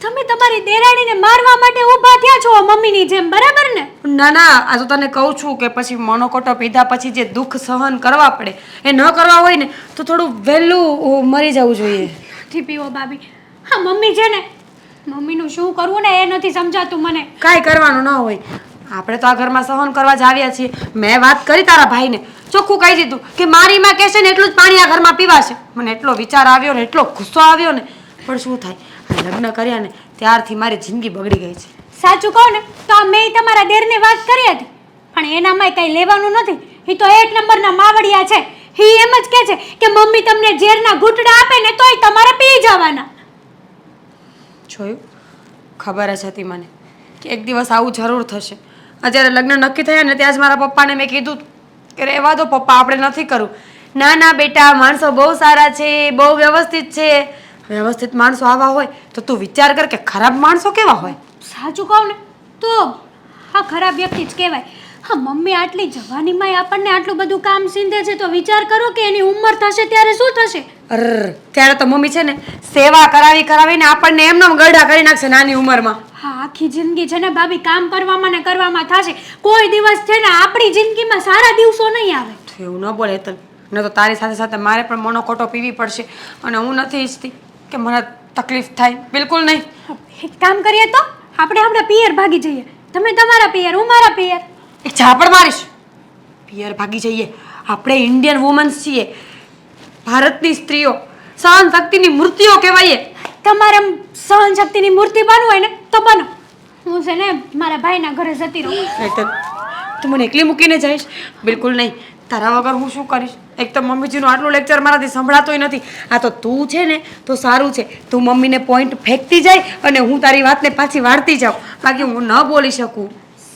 તમે તમારી દેરાણીને મારવા માટે ઊભા થયા છો મમ્મીની જેમ, બરાબર ને? ના ના, આ તો તને કહું છું કે પછી મોનોકોટો પીધા પછી જે દુઃખ સહન કરવા પડે એ ન કરવા હોય ને તો થોડું વહેલું મરી જવું જોઈએ. નથી પીવો ભાભી. હા મમ્મી છે ને, મમ્મીનું શું કરવું ને એ નથી સમજાતું મને. કાંઈ કરવાનું ન હોય. આપણે તો આ ઘરમાં સહન કરવા જ આવ્યા છીએ. મેં વાત કરી તારા ભાઈને, ચોખ્ખું કહી દીધું કે મારી માં કહેશે ને એટલું જ પાણી આ ઘરમાં પીવાશે. મને એટલો વિચાર આવ્યો ને એટલો ગુસ્સો આવ્યો ને, પણ શું થાય, આ લગ્ન કર્યા ને ત્યારથી મારી જિંદગી બગડી ગઈ છે. સાચું કહું ને તો આ મેં તમારા દેરને વાત કરી હતી પણ એનામાંય કંઈ લેવાનું નથી. એ તો એક નંબરના માવડિયા છે. એ એમ જ કહે છે કે મમ્મી તમને ઝેરના ઘૂંટડા આપે ને તોય તમારે પી જવાના. જોયું, ખબર જ હતી મને કે એક દિવસ આવું જરૂર થશે. જ્યારે લગ્ન નક્કી થયા ને ત્યાં જ મારા પપ્પાને મેં કીધું કે રહેવા દો પપ્પા, આપણે નથી કરવું. ના ના બેટા, માણસો બહુ સારા છે, બહુ વ્યવસ્થિત છે. વ્યવસ્થિત માણસો આવા હોય તો તું વિચાર કર કે ખરાબ માણસો કેવા હોય. સાચું કહું ને તો હા ખરાબ વ્યક્તિ જ કહેવાય. હા મમ્મી આટલી જવાનીમાં આપણને આટલું બધું કામ સીંધે છે તો વિચાર કરો કે એની ઉંમર થશે ત્યારે શું થશે. ત્યારે તો મમ્મી છે ને સેવા કરાવીને આપણને એમનો ગરડા કરી નાખશે નાની ઉંમરમાં. હા આખી જિંદગી છે ને ભાભી કામ કરવામાં ને કરવામાં થશે. કોઈ દિવસ છે ને આપણી જિંદગીમાં સારા દિવસો નહીં આવે. એવું ન બોલે હેતલ, ન તો તારી સાથે સાથે મારે પણ મોનોકોટો પીવી પડશે અને હું નથી ઈચ્છતી કે મને તકલીફ થાય. બિલકુલ નહીં. એક કામ કરીએ તો આપણે આપણા પિયર ભાગી જઈએ. તમે તમારા પિયર, હું મારા પિયર. એક ઝાપડ મારીશ. પિયર ભાગી જઈએ. આપણે ઇન્ડિયન વુમન્સ છીએ, ભારતની સ્ત્રીઓ, સહન શક્તિની મૂર્તિઓ કહેવાય. તમારે સહન શક્તિની મૂર્તિ બનવું હોય ને તો બનો. હું છે ને મારા ભાઈના ઘરે જતી રહું. હેતલ, તું મને એકલી મૂકીને જઈશ? બિલકુલ નહીં. તારા વગર હું શું કરીશ? એક તો મમ્મીજીનું આટલું લેક્ચર મારાથી સંભળાતોય નથી. આ તો તું છે ને તો સારું છે, તું મમ્મીને પોઈન્ટ ફેંકતી જાય અને હું તારી વાતને પાછી વાળતી જાઉં, બાકી હું ન બોલી શકું.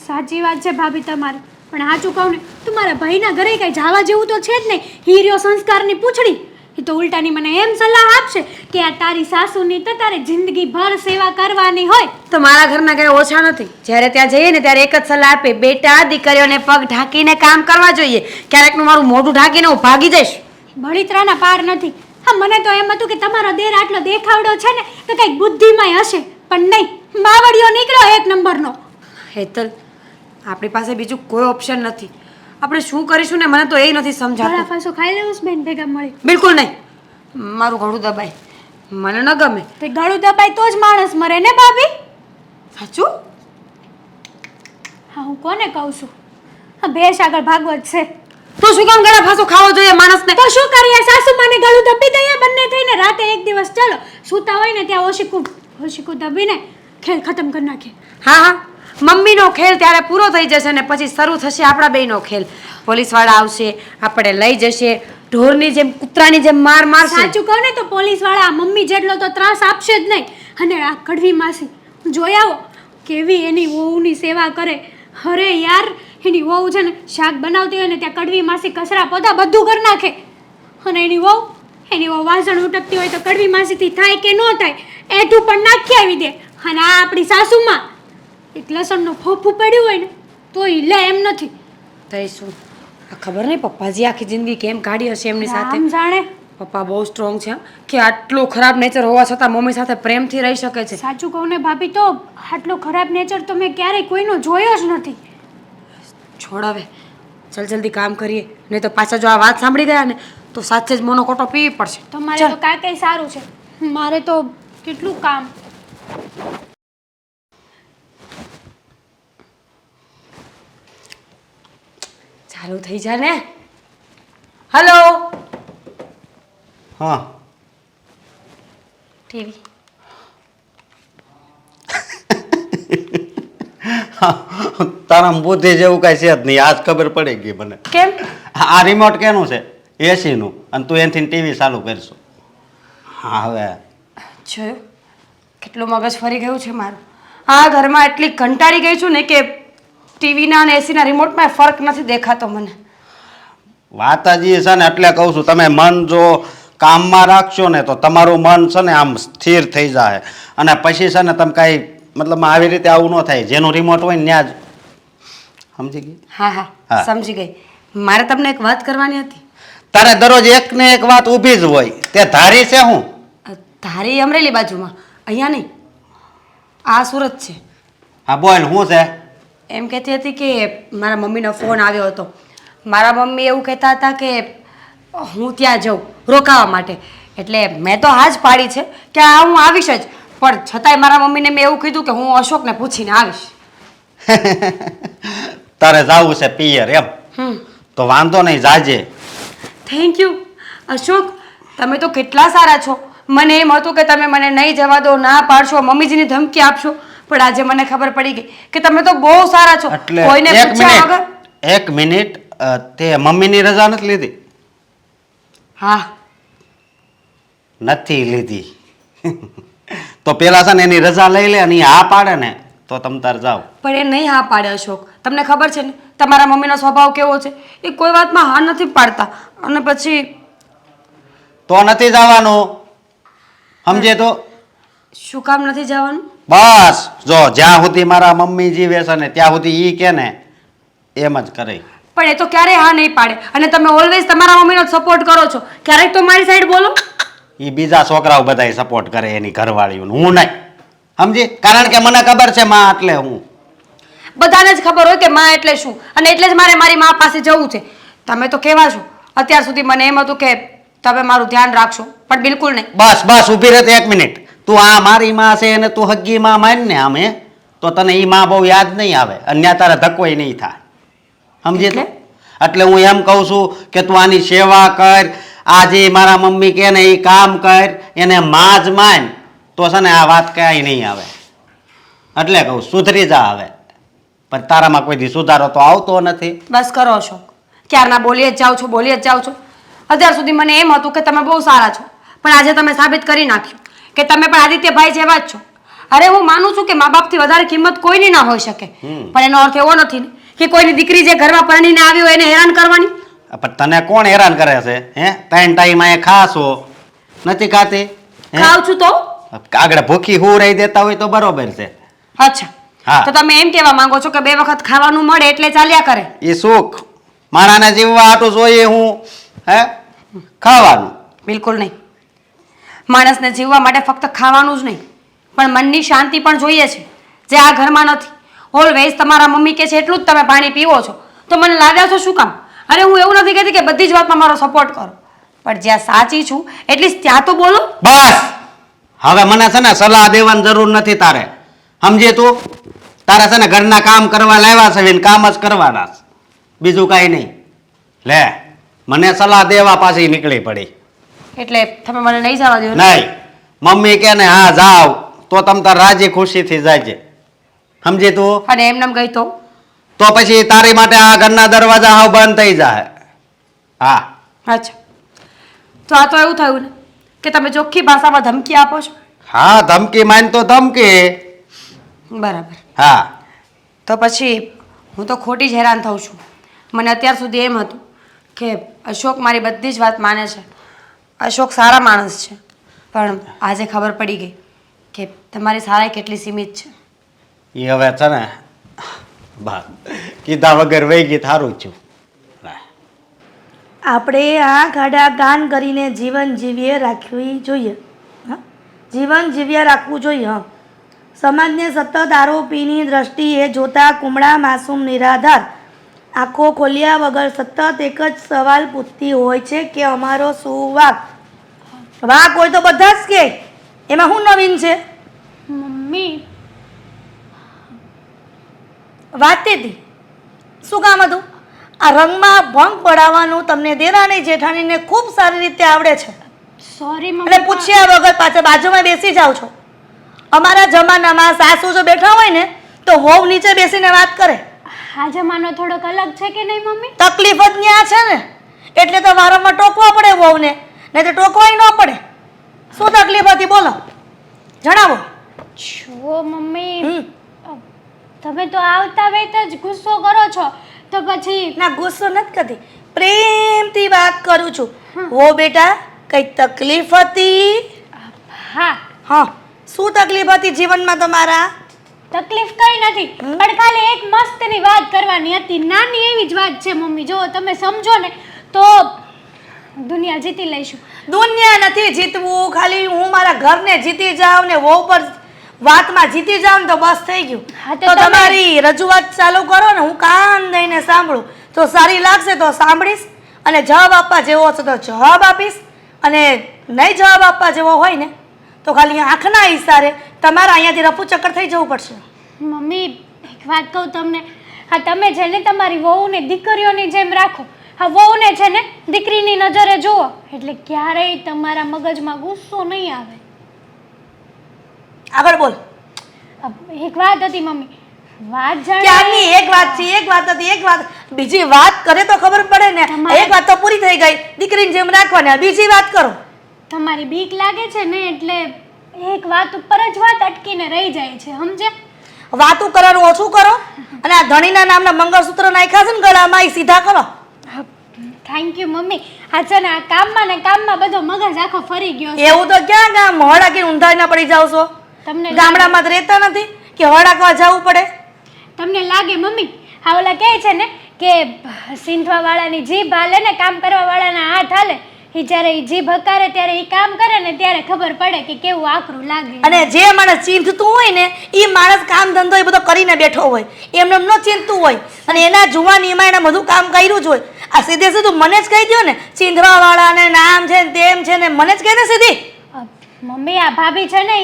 સાચી વાત છે ભાભી તમારી, પણ સાચું કહું ને તું મારા ભાઈના ઘરે કઈ જવા જેવું તો છે જ નહીં. હીર્યો સંસ્કારની પૂંછડી. એ તો ઉલટાની મને એમ સલાહ આપશે કે આ તારી સાસુની તો તારે જિંદગીભર સેવા કરવાની હોય. તો મારા ઘરના કઈ ઓછા નથી. જ્યારે ત્યાં જઈએ ને ત્યારે એક જ સલાહ આપે, બેટા દીકરીઓને પગ ઢાંકીને કામ કરવા જોઈએ. ક્યારેકનું મારું મોઢું ઢાંકીને હું ભાગી જઈશ. બળિતરાના પાર નથી. હા મને તો એમ હતું કે તમારો દેર આટલો દેખાવડો છે ને તો કંઈક બુદ્ધિમાંય હશે, પણ નહીં, માવડિયો નીકળ્યો એક નંબરનો. હેતલ, આપણી પાસે બીજું કોઈ ઓપ્શન નથી. આપણે શું કરીશું ને મને તો એ નથી સમજાતું. ફાંસો ખાઈ લેવું છે બેન ભેગા મળી? બિલકુલ નહીં. મારું ગળું દબાય, મને ન ગમે. તે ગળું દબાય તો જ માણસ મરે ને ભાભી. સાચું? હા હું કોને કહું છું, હા ભેંસ આગળ ભાગવત છે. તો શું કામ ગળા ફાંસો ખાવો જોઈએ માણસને? તો શું કરીએ, સાસુ માને ગળું દબી દઈએ બંને થઈને. રાતે એક દિવસ ચાલો સૂતા હોય ને ત્યાં ઓશીકું દબીને ખેલ ખતમ કરી નાખીએ. હા હા, મમ્મીનો ખેલ ત્યારે પૂરો થઈ જશે ને પછી શરૂ થશે આપણા બેયનો ખેલ. પોલીસવાળા આવશે, આપણે લઈ જશે, ઢોરની જેમ કૂતરાની જેમ માર મારશે. સાચું કહો ને તો પોલીસવાળા મમ્મી જેટલો તો ત્રાસ આપશે જ નહીં. અને આ કડવી માસી જોઈ આવો કેવી એની વહુની સેવા કરે. અરે યાર, એની વહુ છે ને શાક બનાવતી હોય ને ત્યાં કડવી માસી કચરા પોતા બધું કરી નાખે. અને એની વહુ વાસણ ઉટકતી હોય તો કડવી માસીથી થાય કે ન થાય એઠું પણ નાખી આવી દે. અને આ આપણી સાસુમાં એક લસણનું ફોફું પડ્યું હોય ને તો ઈ લે એમ નથી. થઈ શું આ ખબર નહીં પપ્પાજી આખી જિંદગી કેમ કાઢી હશે એમની સાથે. આમ જાણે. પપ્પા બહુ સ્ટ્રોંગ છે કે આટલું ખરાબ નેચર હોવા છતાં મમ્મી સાથે પ્રેમથી રહી શકે છે. સાચું કહું ને ભાભી તો આટલો ખરાબ નેચર તો મેં ક્યારેય કોઈનો જોયો જ નથી. છોડ હવે, જલ્દી કામ કરીએ, નહીં તો પાછા જો આ વાત સાંભળી ગયા ને તો સાચે જ મોનોકોટો પીવી પડશે. તમારે તો કાંઈ સારું છે, મારે તો કેટલું કામ. ચાલુ થઈ જા ને. હલો હા ટીવી. તારા બુદ્ધિ જેવું કાંઈ છે જ નહીં. આજ ખબર પડી ગઈ મને. કેમ? આ રિમોટ કેનું છે? એસીનું. અને તું એનાથી ટીવી ચાલુ કરશો. હા હવે જોયું કેટલું મગજ ફરી ગયું છે મારું. આ ઘરમાં એટલી કંટાળી ગઈ છું ને કે ટીવીના અને એસીના રિમોટમાં ફરક નથી દેખાતો મને. વાતાજી છે ને એટલે કહું છું, તમે મન જો કામમાં રાખશો ને તો તમારું મન છે ને આમ સ્થિર થઈ જાય. અને પછી છે ને તમે કાંઈ મતલબ આવી રીતે આવું ન થાય. જેનું રિમોટ હોય ને ત્યાં જ. સમજી ગઈ? હા હા. હા સમજી ગઈ. મારે તમને એક વાત કરવાની હતી. તારે દરરોજ એક ને એક વાત ઊભી જ હોય. તે ધારી છે હું? ધારી અમરેલી બાજુમાં, અહીંયા નહીં, આ સુરત છે. હા બોલ, શું છે? એમ કહેતી હતી કે મારા મમ્મીનો ફોન આવ્યો હતો. મારા મમ્મી એવું કહેતા હતા કે હું ત્યાં જાઉં રોકાવા માટે. એટલે મેં તો હા જ પાડી છે કે આ હું આવીશ જ, પણ છતાંય મારા મમ્મીને મેં એવું કીધું કે હું અશોકને પૂછીને આવીશ. તારે જાવું છે પિયર એમ? તો વાંધો નહીં, જાજે. થેન્ક યુ અશોક, તમે તો કેટલા સારા છો. મને એમ હતું કે તમે મને નહીં જવા દો, ના પાડશો, મમ્મીજીની ધમકી આપશો, પણ આજે મને ખબર પડી ગઈ કે તમે તો બહુ સારા છો. એટલે કોઈને પૂછ્યા વગર. એક મિનિટ, તે મમ્મીની રજા નથી લીધી? હા નથી લીધી. તો પેલા છે ને એની રજા લઈ લે, અને ઈ હા પાડે ને તો તમ તાર જાઓ. પણ એ નહીં હા પાડે અશોક. તમને ખબર છે ને તમારા મમ્મીનો સ્વભાવ કેવો છે, એ કોઈ વાતમાં હા નથી પાડતા. અને પછી તો નથી જવાનું, સમજે? તો શું કામ નથી જવાનું? બસ જો જ્યાં સુધી મારા મમ્મી જીવે છે ને ત્યાં સુધી ઈ કે ને એમ જ કરે. પણ એ તો ક્યારેય હા નહીં પાડે. અને તમે ઓલવેઝ તમારા મમ્મીનો સપોર્ટ કરો છો. ક્યારેક તો મારી સાઈડ બોલો. ઈ બીજા છોકરાઓ બધાય સપોર્ટ કરે એની ઘરવાળીઓને, હું નહીં. સમજી? કારણ કે મને ખબર છે માં એટલે હું. બધાને જ ખબર હોય કે માં એટલે શું, અને એટલે જ મારે મારી મા પાસે જવું છે. તમે તો કેવા છો, અત્યાર સુધી મને એમ હતું કે તમે મારું ધ્યાન રાખશો, પણ બિલકુલ નહીં. બસ બસ ઊભી રહેતી એક મિનિટ. તું આ મારી માં છે અને તું હગી માં માન ને આમે, તો તને ઈ માં બહુ યાદ નહીં આવે અને ત્યાં તારે ધક્કોય નહીં થાય. સમજી? એટલે? એટલે હું એમ કહું છું કે તું આની સેવા કર. આજે મારા મમ્મી કે ને એ કામ કર, એને માં જ માન, તો છે ને આ વાત કાંઈ નહીં આવે. એટલે કહું સુધરી જા હવે. પણ તારામાં કોઈ દી સુધારો તો આવતો નથી. બસ કરો અશોક, ક્યારના બોલી જ જાઓ છો, બોલી જ જાઓ છો. અત્યાર સુધી મને એમ હતું કે તમે બહુ સારા છો, પણ આજે તમે સાબિત કરી નાખ્યું કે તમે પણ આદિત્યભાઈ જેવા જ છો. અરે હું માનું છું કે મા બાપથી વધારે કિંમત કોઈની ના હોઈ શકે, પણ એનો અર્થ એવો નથી ને કે કોઈની દીકરી જે ઘરમાં પરણીને આવી હોય એને હેરાન કરવાની. પણ તને કોણ હેરાન કરે છે? હે, ત્રણ ટાઈમ અહીંયા ખાશો, નથી ખાતી? હે? ખાવ છું તો આગળ ભૂખી હું રહી દેતા હોય તો બરોબર છે. અચ્છા, હા. તો તમે એમ કહેવા માંગો છો કે 2 વખત ખાવાનું મળે એટલે ચાલ્યા કરે? એ સુખ માણાને જીવવા આટું જોઈએ હું, હે, ખાવાનું. બિલકુલ નહીં. માણસને જીવવા માટે ફક્ત ખાવાનું જ નહીં, પણ મનની શાંતિ પણ જોઈએ છે, જે આ ઘરમાં નથી. ઓલવેઝ તમારા મમ્મી કે છે એટલું જ તમે પાણી પીવો છો, તો મને લાવ્યા છો શું કામ? અરે હું એવું નથી કહેતી કે બધી જ વાતમાં મારો સપોર્ટ કરો, પણ જ્યાં સાચી છું એટલીસ્ટ ત્યાં તો બોલો. બસ હવે મને છે ને સલાહ દેવાની જરૂર નથી તારે, સમજે? તું તારે છે ને ઘરના કામ કરવા લાવ્યા છે ને કામ જ કરવાના છે, બીજું કાંઈ નહીં. લે, મને સલાહ દેવા પાછી નીકળી પડી. એટલે તમે મને નહીં જવા દો? નહીં, મમ્મી કે ને હા જાવ તો તમ તાર રાજી ખુશીથી જાજે, સમજી તું? અને એમનેમ ગઈ તો પછી તારી માટે આ ઘરના દરવાજા હાવ બંધ થઈ જાય. હા. અચ્છા, તો આ તો એવું થયું ને કે તમે ચોખ્ખી ભાષામાં ધમકી આપો છો? હા, ધમકી માન તો ધમકી. બરાબર. હા. તો પછી હું તો ખોટી જ હેરાન થાઉં છું. મને અત્યાર સુધી એમ હતું કે અશોક મારી બધી જ વાત માને છે, અશોક સારા માણસ છે, પણ આજે ખબર પડી ગઈ કે તમારી સારાઈ કેટલી સીમિત છે. એ હવે છે ને બા કીધા વગર વહી ગઈ, સારું છું. આપણે આ ગાડા ગાન કરીને જીવન જીવીએ રાખવી જોઈએ. હા, જીવન જીવ્યા રાખવું જોઈએ. હા, સમાજને સતત આરોપીની દ્રષ્ટિએ જોતા કુમળા માસૂમ નિરાધાર આંખો ખોલ્યા વગર સતત એક જ સવાલ પૂછતી હોય છે કે અમારો શું વાંક? વાંક હોય તો બધા જ કે એમાં શું નવીન છે? મમ્મી વાંચતી હતી. શું કામ હતું? આ રંગમાં ભંગ પડાવવાનું તમને દેરાણી જેઠાણીને ખૂબ સારી રીતે આવડે છે સોરી એટલે મમ્મી પૂછ્યા વગર પાછા બાજુમાં બેસી જાઓ છો. અમારા જમાનામાં સાસુ જો બેઠા હોય ને તો વહુ નીચે બેસીને વાત કરે. આ જમાનો થોડોક અલગ છે કે નહીં મમ્મી? તકલીફ જ ન્યા છે ને એટલે તો વારંવાર ટોકવા પડે વહુને, નહીં તો ટોકવાય ન પડે. શું તકલીફ હતી બોલો, જણાવો. જો મમ્મી હમ. તમે તો આવતા વેત જ ગુસ્સો કરો છો તો પછી ના ગુસ્સો નથી કરતી, પ્રેમથી વાત કરું છું. વો બેટા કઈ તકલીફ હતી? હા હા, શું તકલીફ હતી જીવનમાં તમારા? તકલીફ કઈ નથી પણ ખાલી એક મસ્તની વાત કરવાની હતી. નાની એવી જ વાત છે મમ્મી. જો તમે સમજો ને તો દુનિયા જીતી લઈશું. દુનિયા નથી જીતવું, ખાલી હું મારા ઘરને જીતી જાઉં ને વહુ પર વાતમાં જીતી જાઉં ને તો બસ થઈ ગયું. હા, તો તો તમે- તમારી રજૂઆત ચાલુ કરો ને, હું કાન દઈને સાંભળું. તો સારી લાગશે તો સાંભળીશ, અને જવાબ આપવા જેવો હશે તો જવાબ આપીશ, અને નહીં જવાબ આપવા જેવો હોય ને તો ખાલી આંખના ઈશારે તમારે અહીંયાથી રફુ ચક્કર થઈ જવું પડશે. મમ્મી એક વાત કહું તમને, હા તમે છે ને તમારી વહુને દીકરીઓની જેમ રાખો. હા વહુને છે ને દીકરીની નજરે જુઓ એટલે ક્યારેય તમારા મગજમાં ગુસ્સો નહીં આવે. આગળ બોલ. એક વાત હતી મમ્મી, વાત ક્યારની એક વાત છે, એક વાત હતી, એક વાત. બીજી વાત કરે તો ખબર પડે ને. તમારે- એક વાત તો પૂરી થઈ ગઈ, દીકરીની જેમ રાખવાની. બીજી વાત કરો. તમારી બીક લાગે છે ને એટલે એક વાત ઉપર જ વાત અટકીને રહી જાય છે, સમજે? વાતું કરવાનું ઓછું કરો, અને આ ધણીના નામના મંગળસૂત્ર નાખ્યા છે ને ગળામાં, એ સીધા કરો. Thank you mummy. આ છે ને આ કામમાં ને કામમાં બધો મગજ આખો ફરી ગયો છે. એવું તો ક્યાં ગામ હળા કે ઊંધાઈ ના પડી જાવ છો? તમને ગામડામાં તો રહેતા નથી કે હળાકવા જવું પડે? તમને લાગે મમ્મી આ ઓલા કહે છે ને કે સિંધવા વાળાની જીભ હાલે ને કામ કરવા વાળાના હાથ હાલે. એ જ્યારે એ જીભ હકારે ત્યારે એ કામ કરે ને ત્યારે ખબર પડે કે કેવું આકરું લાગે. અને જે માણસ ચીંધતું હોય ને એ માણસ કામ ધંધો એ બધો કરીને બેઠો હોય, એમને એમ ન ચીંધતું હોય, અને એના જુવાનીમાં એને બધું કામ કર્યું જ હોય. આ સીધે સીધું મને જ કહી દો ને, ચીંધવા વાળાને નામ છે ને તેમ છે ને, મને જ કહી દે સીધી. મમ્મી આ ભાભી છે ને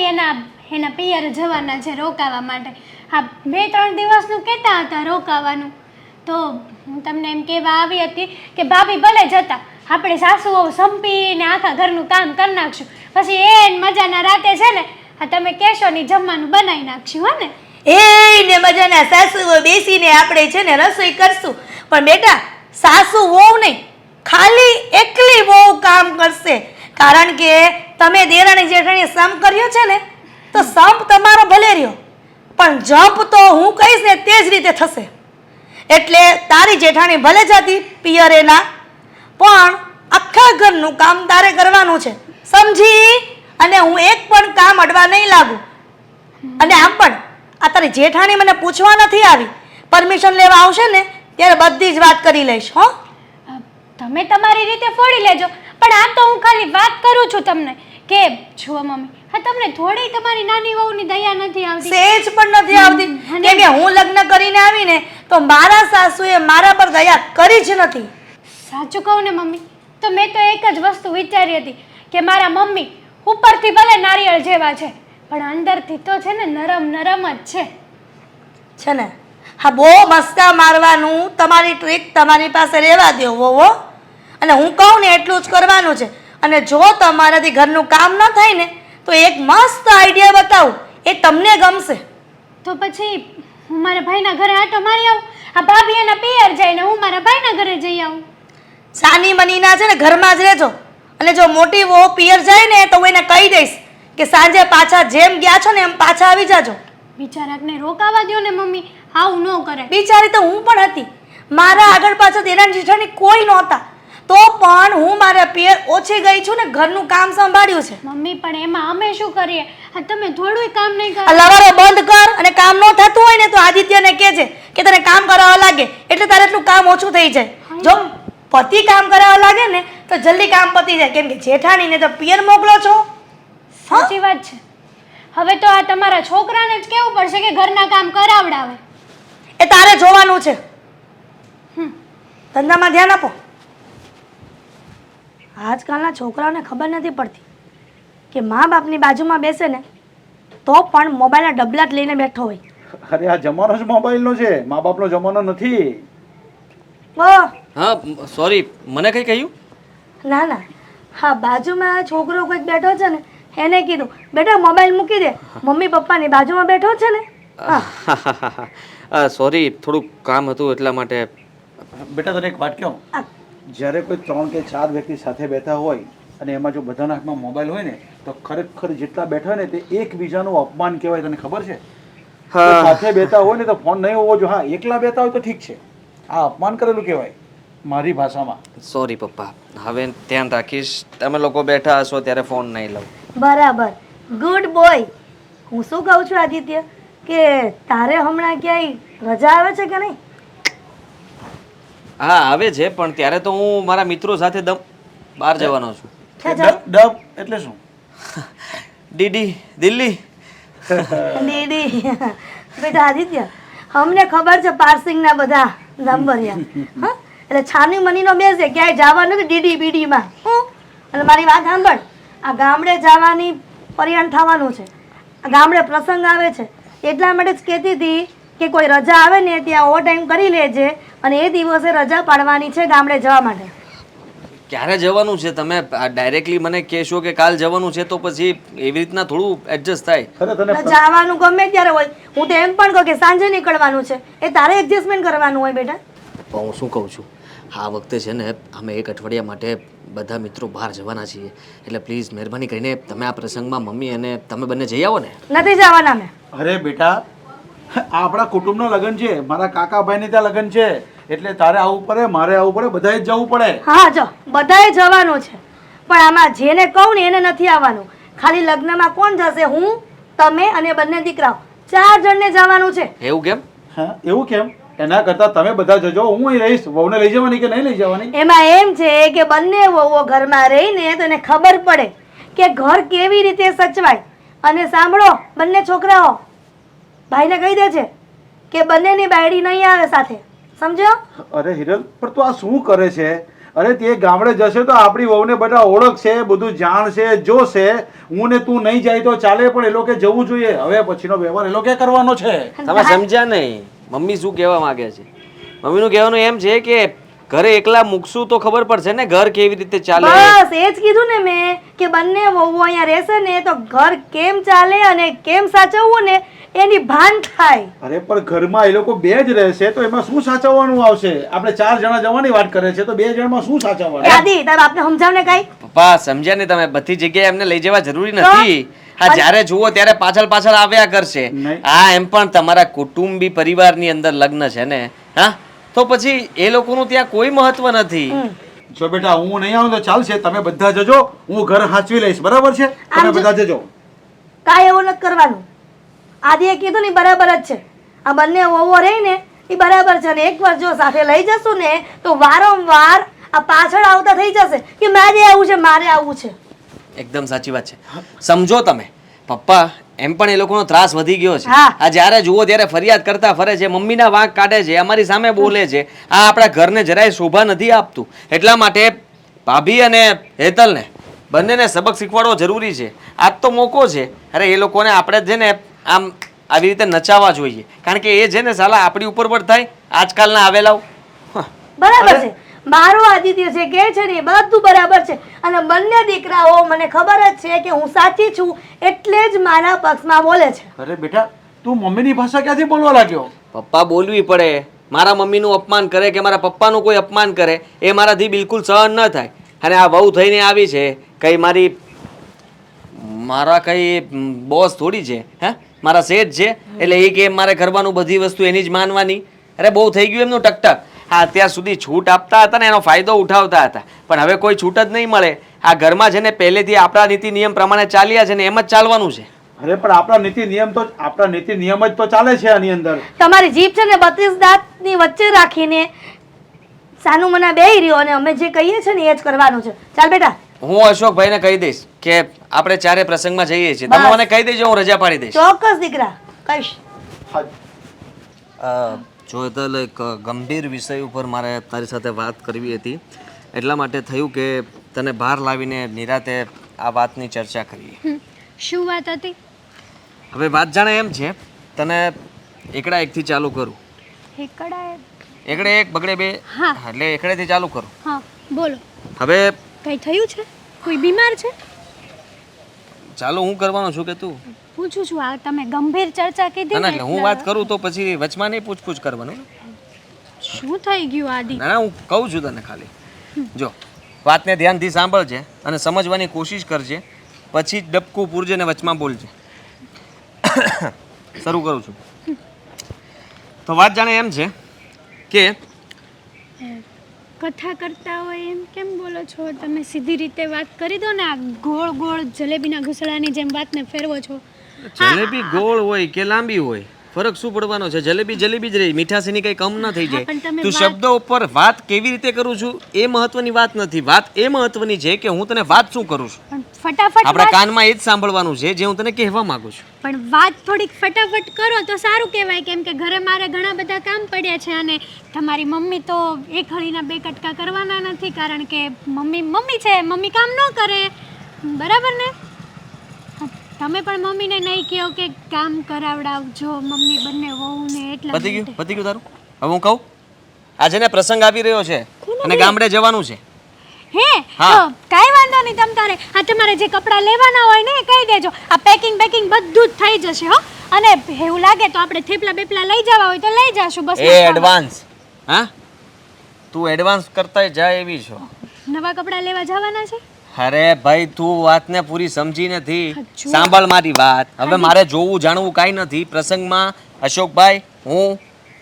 એના પિયર જવાના છે રોકાવા માટે. હા 2-3 દિવસનું કહેતા હતા રોકાવાનું. તો હું તમને એમ કહેવા આવી હતી કે ભાભી ભલે જતા, આપણે સાસુઓ સંપીને આખા ઘરનું કામ કરી નાખશું. પછી એ મજાના રાતે છે ને આ તમે કહેશો ને જમવાનું બનાવી નાખશું. હો ને ને મજાના સાસુઓ બેસીને આપણે છે ને રસોઈ કરશું. પણ બેટા સાસુ વહુ નહીં, ખાલી એકલી વહુ કામ કરશે. કારણ કે તમે દેરાણી જેઠાણી સંપ કર્યો છે ને, તો સંપ તમારો ભલે રહ્યો, પણ જંપ તો હું કહીશ ને તે જ રીતે થશે. એટલે તારી જેઠાણી ભલે જતી પિયરે ના, પણ આખા ઘરનું કામ તારે કરવાનું છે, સમજી? અને હું એક પણ કામ અડવા નહીં લાગુ. અને આમ પણ આ તારી જેઠાણી મને પૂછવા નથી આવી, પરમિશન લેવા આવશે ને ત્યારે બધી જ વાત કરી લઈશ. હો, તમે તમારી રીતે ફોડી લેજો, પણ આમ તો હું ખાલી વાત કરું છું તમને કે જુઓ મમ્મી હા તમને થોડી તમારી નાની વહુની દયા નથી આવતી? સેજ પણ નથી આવતી. કેમ કે હું લગ્ન કરીને આવીને તો મારા સાસુએ મારા પર દયા કરી જ નથી. સાચું કહું ને મમ્મી તો મેં તો એક જ વસ્તુ વિચારી હતી કે મારા મમ્મી ઉપરથી ભલે નારિયેળ જેવા છે પણ અંદરથી તો છે ને નરમ નરમ જ છે. છે ને? હા, બહુ મસ્કા મારવાનું તમારી ટ્રીક તમારી પાસે રહેવા દો વહુ. અને હું કહું ને એટલું જ કરવાનું છે. અને જો તમારાથી ઘરનું કામ ન થાય ને તો એક મસ્ત આઈડિયા બતાવું, એ તમને ગમશે. તો પછી હું મારા ભાઈના ઘરે આટો મારી આવું? આ ભાભી એના પિયર જાય ને હું મારા ભાઈના ઘરે જઈ આવું? સાની મનીના છે ને ઘરમાં જ રહેજો. અને જો મોટી વહુ પિયર જાય ને તો હું એને કહી દઈશ કે સાંજે પાછા જેમ ગયા છો ને એમ પાછા આવી જાજો. બિચારાકને રોકાવા દ્યો ને મમ્મી, આવું ન કરે. બિચારી તો હું પણ હતી, મારા આગળ પાછળ દેરાણી જેઠાણી કોઈ નહોતા, તો પણ હું મારા પિયર ઓછી ગઈ છું ને ઘરનું કામ સંભાળ્યું છે. મમ્મી પણ એમાં અમે શું કરીએ? આ તમે થોડુંય કામ નહીં કરો. આ લવારો બંધ કર, અને કામ ન થતું હોય ને તો આદિત્યને કહેજે કે તને કામ કરાવવા લાગે એટલે તારે એટલું કામ ઓછું થઈ જાય. જો પતિ કામ કરાવવા લાગે ને તો જલ્દી કામ પતી જાય. કેમ કે જેઠાણીને તો પિયર મોકલો છો. સાચી વાત છે. હવે તો આ તમારા છોકરાને જ કેવું પડશે કે ઘરના કામ કરાવડાવે. એ તારે જોવાનું છે. ધંધામાં ધ્યાન આપો. આજકાલના છોકરાઓને ખબર નથી પડતી કે મા બાપની બાજુમાં બેસે ને તો પણ મોબાઈલના ડબલા જ લઈને બેઠો હોય. અરે આ જમાનો જ મોબાઈલનો છે, મા બાપનો જમાનો નથી. ઓહ હા સોરી, મને કંઈ કહ્યું? ના ના, હા બાજુમાં છોકરો કોઈક બેઠો છે ને એને કીધું બેટા મોબાઈલ મૂકી દે, મમ્મી પપ્પાની બાજુમાં બેઠો છે ને. હા સોરી, થોડુંક કામ હતું એટલા માટે. બેટા તને એક વાત કહું, જ્યારે કોઈ 3 કે 4 વ્યક્તિ સાથે બેઠા હોય અને એમાં જો બધાના હાથમાં મોબાઈલ હોય ને તો ખરેખર જેટલા બેઠા હોય ને તે એકબીજાનું અપમાન કહેવાય. તને ખબર છે? હા. સાથે બેઠા હોય ને તો ફોન નહીં હોવો જોઈએ. હા એકલા બેઠા હોય તો ઠીક છે, આ અપમાન કરેલું કહેવાય મારી ભાષામાં. સોરી પપ્પા, હવે ધ્યાન રાખીશ. તમે લોકો બેઠા હશો ત્યારે ફોન નહીં લઉં. બરાબર, ગુડ બોય. હું શું કહું છું આદિત્ય કે તારે હમણાં ક્યાંય રજા આવે છે કે નહીં? હા આવે છે, પણ ત્યારે તો હું મારા મિત્રો સાથે બહાર જવાનો છું. ક્યાં જાવ? ડબ એટલે શું? ડીડી દિલ્હી. દીદી બેટા આદિત્ય, અમને ખબર છે પાર્સિંગના બધા નંબરિયા. હા એટલે છાની મનીનો બેસે ક્યાંય જવાનું નથી ડીડી બીડીમાં. અને મારી વાત સાંભળ, આ ગામડે જવાની પરિયાણ થવાનું છે, આ ગામડે પ્રસંગ આવે છે એટલા માટે જ કહેતી હતી કે કોઈ રજા આવે ને ત્યાં ઓવર ટાઈમ કરી લેજે અને એ દિવસે રજા પાડવાની છે ગામડે જવા માટે. ક્યારે જવાનું છે? તમે ડાયરેક્ટલી મને કહેશો કે કાલ જવાનું છે તો પછી એવી રીતના થોડું એડજસ્ટ થાય. અરે તને એટલે જવાનું ગમે ત્યારે હોય. હું તો એમ પણ કહું કે સાંજે નીકળવાનું છે, એ તારે એડજસ્ટમેન્ટ કરવાનું હોય બેટા. પણ હું શું કહું છું, આ વખતે છે ને અમે 1 અઠવાડિયા માટે બધા મિત્રો બહાર જવાના છીએ, એટલે પ્લીઝ મહેરબાની કરીને તમે આ પ્રસંગમાં મમ્મી અને તમે બંને જઈ આવો ને. નથી જવાના મેં. અરે બેટા, આ આપણા કુટુંબનો લગ્ન છે, મારા કાકાભાઈને ત્યાં લગ્ન છે, એટલે તારે આવવું પડે, મારે આવવું પડે, બધાએ જ જવું પડે. હા જો બધાએ જવાનું છે, પણ આમાં જેને કહું ને એને નથી આવવાનું. ખાલી લગ્નમાં કોણ જશે? હું, તમે અને બંને દીકરાઓ, 4 જણને જવાનું છે. એવું કેમ? હા એવું કેમ? એના કરતાં તમે બધા જજો, હું અહીં રહીશ. વહુને લઈ જવાની કે નહીં લઈ જવાની? એમાં એમ છે કે બંને વહુઓ ઘરમાં રહીને તો એને ખબર પડે કે ઘર કેવી રીતે સચવાય. અને સાંભળો બંને છોકરાઓ, ભાઈને કહી દે છે કે બંનેની બાયડી નહીં આવે સાથે, સમજો? અરે હિરલ, પણ તું આ શું કરે છે? અરે તે ગામડે જશે તો આપણી વહુને બધા ઓળખશે, બધું જાણશે, જોશે. હું ને તું નહીં જાય તો ચાલે, પણ એ લોકો જવું જોઈએ. હવે પછીનો વ્યવહાર એ લોકો કરવાનો છે. તમે સમજ્યા નહીં મમ્મી શું કહેવા માંગે છે? મમ્મીનું કહેવાનું એમ છે કે ઘરે એકલા મૂકશું તો ખબર પડશે ને ઘર કેવી રીતે ચાલે. બસ એ જ કીધું ને મેં કે બંને વહુઓ અહીંયા રહેશે ને તો ઘર કેમ ચાલે અને કેમ સાચવવું ને એની ભાન થાય. અરે પણ ઘરમાં એ લોકો 2 જ રહેશે તો એમાં શું સાચવવાનું આવશે? આપણે 4 જણા જવાની વાત કરે છે તો 2 જણમાં શું સાચવવાનું? દાદી તાર આપને સમજાવને કાઈ. પપ્પા સમજ્યા ને તમે? બધી જગ્યાએ એમને લઈ જવા જરૂરી નથી. હા જ્યારે જુઓ ત્યારે પાછળ પાછળ આવ્યા કરશે. નહીં. હા એમ પણ તમારા કુટુંબી પરિવારની અંદર લગ્ન છે ને, હા તો પછી એ લોકોનું ત્યાં કોઈ મહત્વ નથી. જો બેટા હું નહીં આવું તો ચાલશે, તમે બધા જજો, હું ઘર હાચવી લઈશ, બરાબર છે? તમે બધા જજો. કાંઈ એવું નથી કરવાનું. આદિએ કીધું ને ઈ બરાબર જ છે. આ બંને વહુઓ રહી ને એ બરાબર છે. અને એકવાર જો સાથે લઈ જશું ને તો વારંવાર આ પાછળ આવતા થઈ જશે કે મારે આવું છે, મારે આવું છે. એકદમ સાચી વાત છે. સમજો તમે પપ્પા, એમ પણ એ લોકોનો ત્રાસ વધી ગયો છે. હા. આ જ્યારે જુઓ ત્યારે ફરિયાદ કરતા ફરે છે, મમ્મીના વાંક કાઢે છે, અમારી સામે બોલે છે. આ આપણા ઘરને જરાય શોભા નથી આપતું. એટલા માટે ભાભી અને હેતલને બંનેને સબક શીખવાડવો જરૂરી છે. આજ તો મોકો છે. અરે એ લોકોને આપણે છે ને આમ આવી રીતે નચાવવા જોઈએ, કારણ કે એ છે ને સાલા આપણી ઉપર પર થાય આજકાલના આવેલાઓ. બરાબર છે. મારો આદિત્ય છે કે છે ને એ બધું બરાબર છે. અને બંને દીકરાઓ મને ખબર જ છે કે હું સાચી છું એટલે જ મારા પક્ષમાં બોલે છે. અરે બેટા, તું મમ્મીની ભાષા ક્યાંથી બોલવા લાગ્યો? પપ્પા બોલવી પડે. મારા મમ્મીનું અપમાન કરે કે મારા પપ્પાનું કોઈ અપમાન કરે એ મારાથી બિલકુલ સહન ન થાય. અને આ વહુ થઈને આવી છે, કઈ મારા કઈ બોસ થોડી છે, હે મારા શેઠ છે, એટલે એ કે મારે કરવાનું બધી વસ્તુ એની જ માનવાની. અરે બહુ થઈ ગયું એમનું ટકટક. હા અત્યાર સુધી છૂટ આપતા હતા ને એનો ફાયદો ઉઠાવતા હતા, પણ હવે કોઈ છૂટ જ નહીં મળે. આ ઘરમાં છે ને પહેલેથી આપણા નીતિ નિયમ પ્રમાણે ચાલ્યા છે ને એમ જ ચાલવાનું છે. અરે પણ આપણા નીતિ નિયમ જ તો ચાલે છે આની અંદર. તમારી જીભ છે ને 32 દાંતની વચ્ચે રાખીને સાનું મના બેહી રહ્યો અને અમે જે કહીએ છે ને એ જ કરવાનું છે. ચાલ બેટા. હું અશોકભાઈને કહી દઈશ કે આપણે 4 પ્રસંગમાં જઈએ છીએ. તમે મને કહી દેજો, હું રજા પાડી દઈશ. ચોક્કસ દીકરા કહીશ. જો હેતલ, એક ગંભીર વિષય ઉપર મારે તારી સાથે વાત કરવી હતી, એટલા માટે થયું કે તને બહાર લાવીને નિરાતે આ વાતની ચર્ચા કરીએ. શું વાત હતી? હવે વાત જાણે એમ છે, તને એકડા એકથી ચાલુ કરું. એકડા એકડે એક બગડે બે, હા. એટલે એકડેથી ચાલુ કરું. હા બોલો. હવે કઈ થયું છે? કોઈ બીમાર છે? ચાલો હું કરવાનો છું કે તું? પૂછું છું. આ તમે ગંભીર ચર્ચા કીધી ના ના, ને એટલે હું વાત કરું તો પછી વચમાં નહીં પૂછપૂછ કરવાનું. શું થઈ ગયું આદિ? ના ના, હું કહું છું તને ખાલી. જો વાતને ધ્યાનથી સાંભળજે અને સમજવાની કોશિશ કરજે, પછી જ ડબકું પૂરજે ને વચમાં બોલજે. શરૂ કરું છું. તો વાત જાણે એમ છે કે કથા કરતા હોય એમ કેમ બોલો છો તમે? સીધી રીતે વાત કરી દો ને. આ ગોળ ગોળ જલેબીના ઘૂસડાની જેમ વાતને ફેરવો છો. જલેબી ગોળ હોય કે લાંબી હોય, ફરક શું પડવાનો છે? જલેબી જલેબી જ રહી, મીઠાશ એની કઈ કમ ના થઈ હા, પણ જાય. તમે તું શબ્દો ઉપર વાત કેવી રીતે કરું છું એ મહત્વની વાત નથી. વાત એ મહત્વની છે કે હું તને વાત શું કરું છું. પણ ફટાફટ આપણા વાત- કાનમાં એ જ સાંભળવાનું છે જે હું તને કહેવા માંગુ છું. પણ વાત થોડીક ફટાફટ કરો તો સારું કહેવાય, કેમ કે ઘરે મારે ઘણા બધા કામ પડ્યા છે અને તમારી મમ્મી તો એક હળીના બે કટકા કરવાના નથી, કારણ કે મમ્મી છે, મમ્મી કામ ન કરે, બરાબર ને? તમે પણ મમ્મીને નહીં કહો કે કામ કરાવડાવજો, મમ્મી બંને વહુને એટલા પતી ગયું? માટે. પતી ગયું તારું? હવે હું કહું, આજે ને પ્રસંગ આવી રહ્યો છે અને ગામડે જવાનું છે. હે હા. તો કાંઈ વાંધો નહીં. તમારે તમારે જે કપડાં લેવાના હોય ને એ કહી દેજો. આ પેકિંગ બધું જ થઈ જશે હો. અને એવું લાગે તો આપણે થેપલા બેપલા લઈ જવા હોય તો લઈ જાશું. બસ એ એડવાન્સ, હા, તું એડવાન્સ કરતા જાય એવી છો. નવા કપડાં લેવા જવાના છે. અરે ભાઈ, તું વાતને પૂરી સમજી નથી. હજુ. સાંભળ મારી વાત. હવે મારે જોવું જાણવું કાંઈ નથી. પ્રસંગમાં અશોકભાઈ, હું,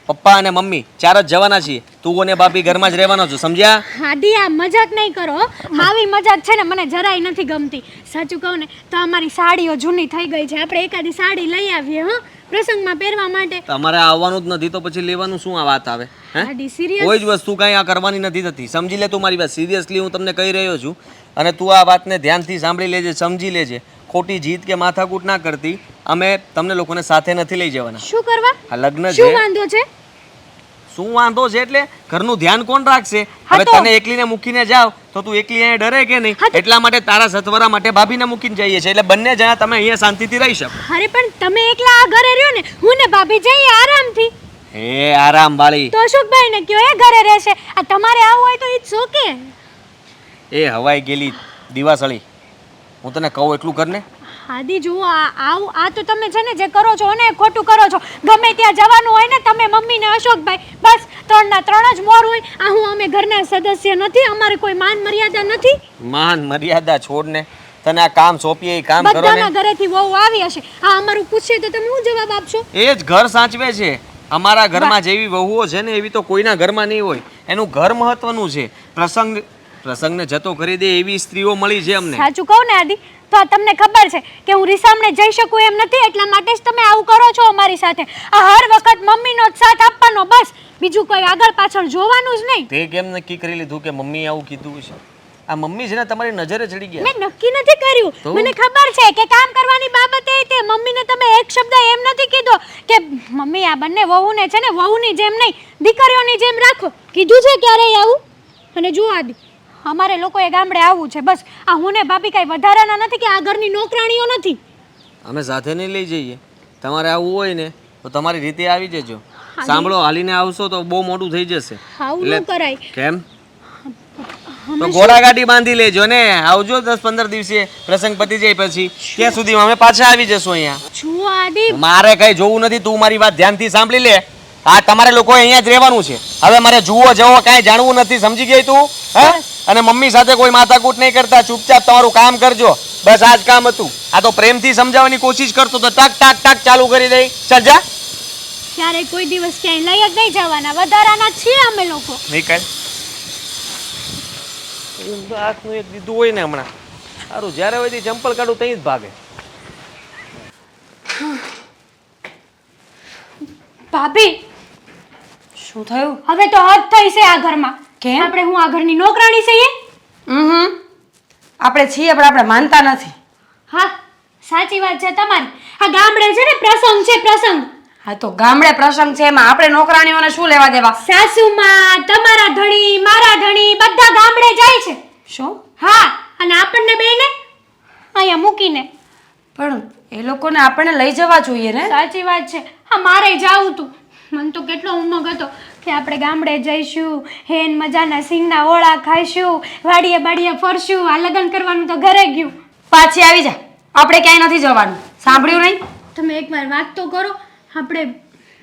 પપ્પા અને મમ્મી ચાર જ જવાના છીએ. તું અને ભાભી ઘરમાં જ રહેવાનો છો, સમજ્યા? હાદી, આ મજાક નહીં કરો. આવી મજાક છે ને મને જરાય નથી ગમતી. સાચું કહું ને તો અમારી સાડીઓ જૂની થઈ ગઈ છે. આપણે એકાદી સાડી લઈ આવીએ હો પ્રસંગમાં પહેરવા માટે. તમારે આવવાનું જ નથી તો પછી લેવાનું શું આ વાત આવે? હે? હાદી સિરિયસ. કોઈ જ વસ્તુ કાંઈ આ કરવાની નથી થતી. સમજી લે તું મારી વાત. સિરિયસલી હું તમને કહી રહ્યો છું અને તું આ વાતને ધ્યાનથી સાંભળી લેજે, સમજી લેજે. ખોટી જીત કે માથાકૂટ ના કરતી. અમે તમને લોકોને સાથે નથી લઈ જવાના. શું કરવા? આ લગ્ન શું છે. વાંધો છે? શું વાંધો છે એટલે ઘરનું ધ્યાન કોણ રાખશે? હા હવે તો- તને એકલીને મૂકીને જાવ તો તું એકલી અહીંયા ડરે કે નહીં? હા તો- એટલા માટે તારા સથવરા માટે ભાભીને મૂકીને જઈએ છીએ, એટલે બંને જણા તમે અહીંયા શાંતિથી રહી શકો. અરે પણ તમે એકલા આ ઘરે રહ્યો ને, હું ને ભાભી જઈએ આરામથી. હે આરામ વાળી, તો અશોકભાઈ ને કયો એ ઘરે રહેશે. આ તમારે આવું હોય તો ઇટ્સ ઓકે. એ હવાઈ ગયેલી દિવાસળી. હું તને કહું એટલું કર ને. હાદી જુઓ, આ તો તમે છે ને જે કરો છો ને એ ખોટું કરો છો. ગમે ત્યાં જવાનું હોય ને તમે મમ્મી ને અશોકભાઈ બસ ત્રણના ત્રણ જ મોર હોય. આ હું અમે ઘરના સદસ્ય નથી, અમારે કોઈ માન મર્યાદા નથી. માન મર્યાદા છોડ ને. તને આ કામ સોંપીએ એ કામ કરો બધાના ને. ઘરેથી વહુ આવી હશે. આ અમારું પૂછશે તો તમે શું જવાબ આપશો? એ જ ઘર સાચવે છે. અમારા ઘરમાં જેવી વહુઓ છે ને એવી તો કોઈના ઘરમાં નહીં હોય. એનું ઘર મહત્વનું છે. પ્રસંગને જતો કરી દે એવી સ્ત્રીઓ મળી છે અમને. સાચું કહું ને આદિ, તો આ તમને ખબર છે કે હું રીસામણે જઈ શકું એમ નથી, એટલા માટે જ તમે આવું કરો છો અમારી સાથે. આ હર વખત મમ્મીનો જ સાથ આપવાનો, બસ બીજું કોઈ આગળ પાછળ જોવાનું જ નહીં. તે કેમ નક્કી કરી લીધું કે મમ્મીએ આવું કીધું છે? આ મમ્મી છે ને તમારી નજરે ચડી ગયા. મેં નક્કી નથી કર્યું. તો? મને ખબર છે કે કામ કરવાની બાબતે તે મમ્મીને તમે એક શબ્દ એમ નથી કીધો કે મમ્મી આ બંને વહુને છે ને વહુની જેમ નહીં દીકરીઓની જેમ રાખો. કીધું છે ક્યારેય આવું? અને જુઓ આદિ, અમારે લોકોએ ગામડે આવવું છે બસ. આ હું ને ભાભી કાંઈ વધારાના નથી કે આ ઘરની નોકરાણીઓ નથી. અમે સાથે નહીં લઈ જઈએ. તમારે આવવું હોય ને તો તમારી રીતે આવી જજો. સાંભળો, હાલીને આવશો તો બહુ મોડું થઈ જશે. આવું ન કરાય. કેમ? તો ઘોડાગાડી બાંધી લેજો ને. આવજો 10-15 દિવસે પ્રસંગ પતી જાય પછી. ત્યાં સુધીમાં અમે પાછા આવી જશું અહીંયા. જુઓ આદિ, મારે કઈ જોવું નથી. તું મારી વાત ધ્યાનથી સાંભળી લે. આ તમારે લોકો અહીંયા જ રહેવાનું છે. હવે મારે જુઓ જવો કાંઈ જાણવું નથી. સમજી ગઈ તું? હા? અને મમ્મી સાથે કોઈ માથાકૂટ નહીં કરતા. ચૂપચાપ તમારું કામ કરજો. બસ આ જ કામ હતું. આ તો પ્રેમથી સમજાવવાની કોશિશ કરતો તો ટક ટક ટક ચાલુ કરી દઈ. ચાલ જા. ક્યારેય કોઈ દિવસ ક્યાંય લઈ જ નહીં જવાના. વધારાના છીએ અમે લોકો. નીકળ. હાથનું એક દીધું હોય ને હમણાં સારું. જ્યારે હોય ચંપલ કાઢું ત્યાં જ ભાગે. ભાભી, શું થયું? હવે તો હદ થઈ છે આ ઘરમાં. કેમ? આપણે હું આ ઘરની નોકરાણી છીએ? આપણે છીએ પણ આપણે માનતા નથી. હા, સાચી વાત છે તમારી. આ ગામડે છે ને પ્રસંગ છે પ્રસંગ. હા તો ગામડે પ્રસંગ છે એમાં આપણે નોકરાણીઓને શું લેવા દેવા? સાસુમાં તમારા ધણી મારા ધણી બધા ગામડે જાય છે. શું? હા, અને આપણને બેને અહીંયા મૂકીને. પણ એ લોકોને આપણને લઈ જવા જોઈએ ને. સાચી વાત છે. હા, મારે જાવું તું. મને તો કેટલો ઉમંગ હતો કે આપણે ગામડે જઈશું, હેન મજાના સિંગના ઓળા ખાઈશું, વાડીએ બાડીએ ફરશું. આ લગ્ન કરવાનું તો ઘરે ગયું. પાછી આવી જા, આપણે ક્યાંય નથી જવાનું. સાંભળ્યું નહીં? તમે એકવાર વાત તો કરો.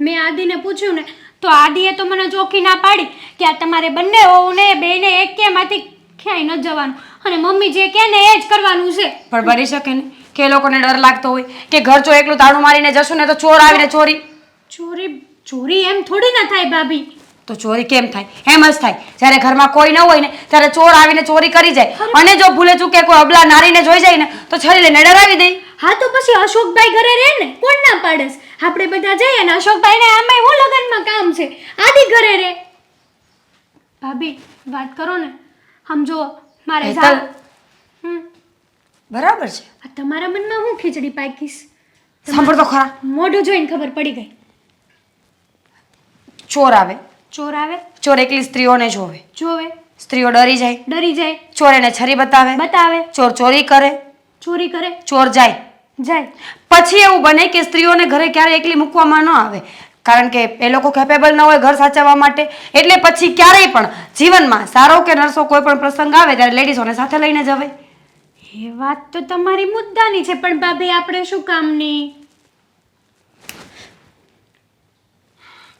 મેં આદિને પૂછ્યું ને તો આદિએ તો મને ચોખ્ખી ના પાડી કે આ તમારે બંને હોવું ને બેને એક કેમાંથી ક્યાંય ન જવાનું, અને મમ્મી જે કહે ને એ જ કરવાનું છે. પણ બની શકે ને કે એ લોકોને ડર લાગતો હોય કે ઘર જો એકલું તાળું મારીને જશું ને તો ચોર આવીને ચોરી એમ થોડી ના થાય ભાભી. તો ચોરી કેમ થાય? એમ જ થાય. જ્યારે ઘરમાં કોઈ ન હોય ને ત્યારે ચોર આવીને ચોરી કરી જાય, અને જો ભૂલે ચૂકે કોઈ અબલા નારીને જોઈ જાય ને તો છરી લઈને ડરાવી દે. હા, તો પછી અશોકભાઈ ઘરે રહે ને, કોણ ના પાડે છે? આપણે બધા જઈએ ને અશોકભાઈને આમાંય હું લગનમાં કામ છે, આદિ ઘરે રહે. ભાભી વાત કરો ને. સમજો મારે હેતલ, બરાબર છે. આ તમારા મનમાં હું ખીચડી પાકીશ? સાંભળ તો ખરા. મોઢું જોઈને ખબર પડી ગઈ. ચોર આવે, ચોર આવે, ચોર એકલી સ્ત્રીઓને જોવે, જોવે, સ્ત્રીઓ ડરી જાય, ડરી જાય, ચોર એને છરી બતાવે, ચોર ચોરી કરે, ચોરી કરે, ચોર જાય. પછી એવું બને કે સ્ત્રીઓને ઘરે ક્યારે એકલી મૂકવામાં ન આવે, કારણ કે એ લોકો કેપેબલ ન હોય ઘર સાચવવા માટે. એટલે પછી ક્યારેય પણ જીવનમાં સારો કે નરસો કોઈ પણ પ્રસંગ આવે ત્યારે લેડીઝોને સાથે લઈને જવાય. એ વાત તો તમારી મુદ્દાની છે, પણ ભાભી આપણે શું કામની?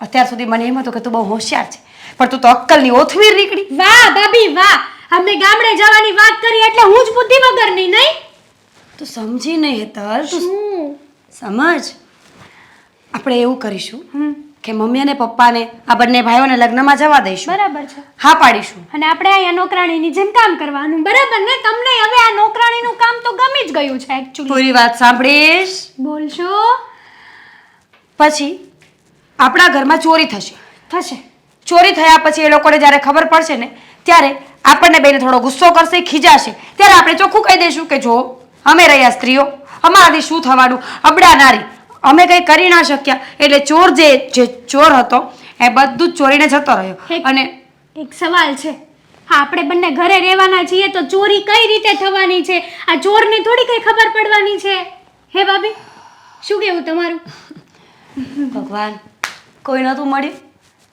અત્યાર સુધી મને એમ હતું કે તું બહુ હોશિયાર છે, પણ તું તો અક્કલની ઓથવીર નીકળી. વાહ ભાભી વાહ, અમે ગામડે જવાની વાત કરી એટલે હું જ બુદ્ધિ વગરની નહીં? તું સમજી નહીં હેતલ, તું શું? સમજ. આપણે એવું કરીશું કે મમ્મી અને પપ્પાને આ બંને ભાઈઓને લગ્નમાં જવા દઈશું. બરાબર છે. હા પાડીશું. અને આપણે અહીંયા નોકરાણીની જેમ કામ કરવાનું, બરાબર ને? તમને હવે આ નોકરાણીનું કામ તો ગમી જ ગયું છે એકચ્યુઅલી. પૂરી વાત સાંભળીશ. બોલશો? પછી આપણા ઘરમાં ચોરી થશે. ચોરી થયા પછી એ લોકોને જ્યારે ખબર પડશે ને ત્યારે આપણને બેને થોડો ગુસ્સો કરશે, ખીજાશે. ત્યારે આપણે ચોખ્ખું કહી દઈશું કે જો અમે રહ્યા સ્ત્રીઓ, અમારાથી શું થવાનું, અબડા નારી, અમે કંઈ કરી ના શક્યા. એટલે ચોર જે ચોર હતો એ બધું જ ચોરીને જતો રહ્યો. અને એક સવાલ છે. હા, આપણે બંને ઘરે રહેવાના છીએ તો ચોરી કઈ રીતે થવાની છે? આ ચોરને થોડી કઈ ખબર પડવાની છે? હે ભાભી, શું કેવું તમારું? ભગવાન, કોઈ નહોતું મળ્યું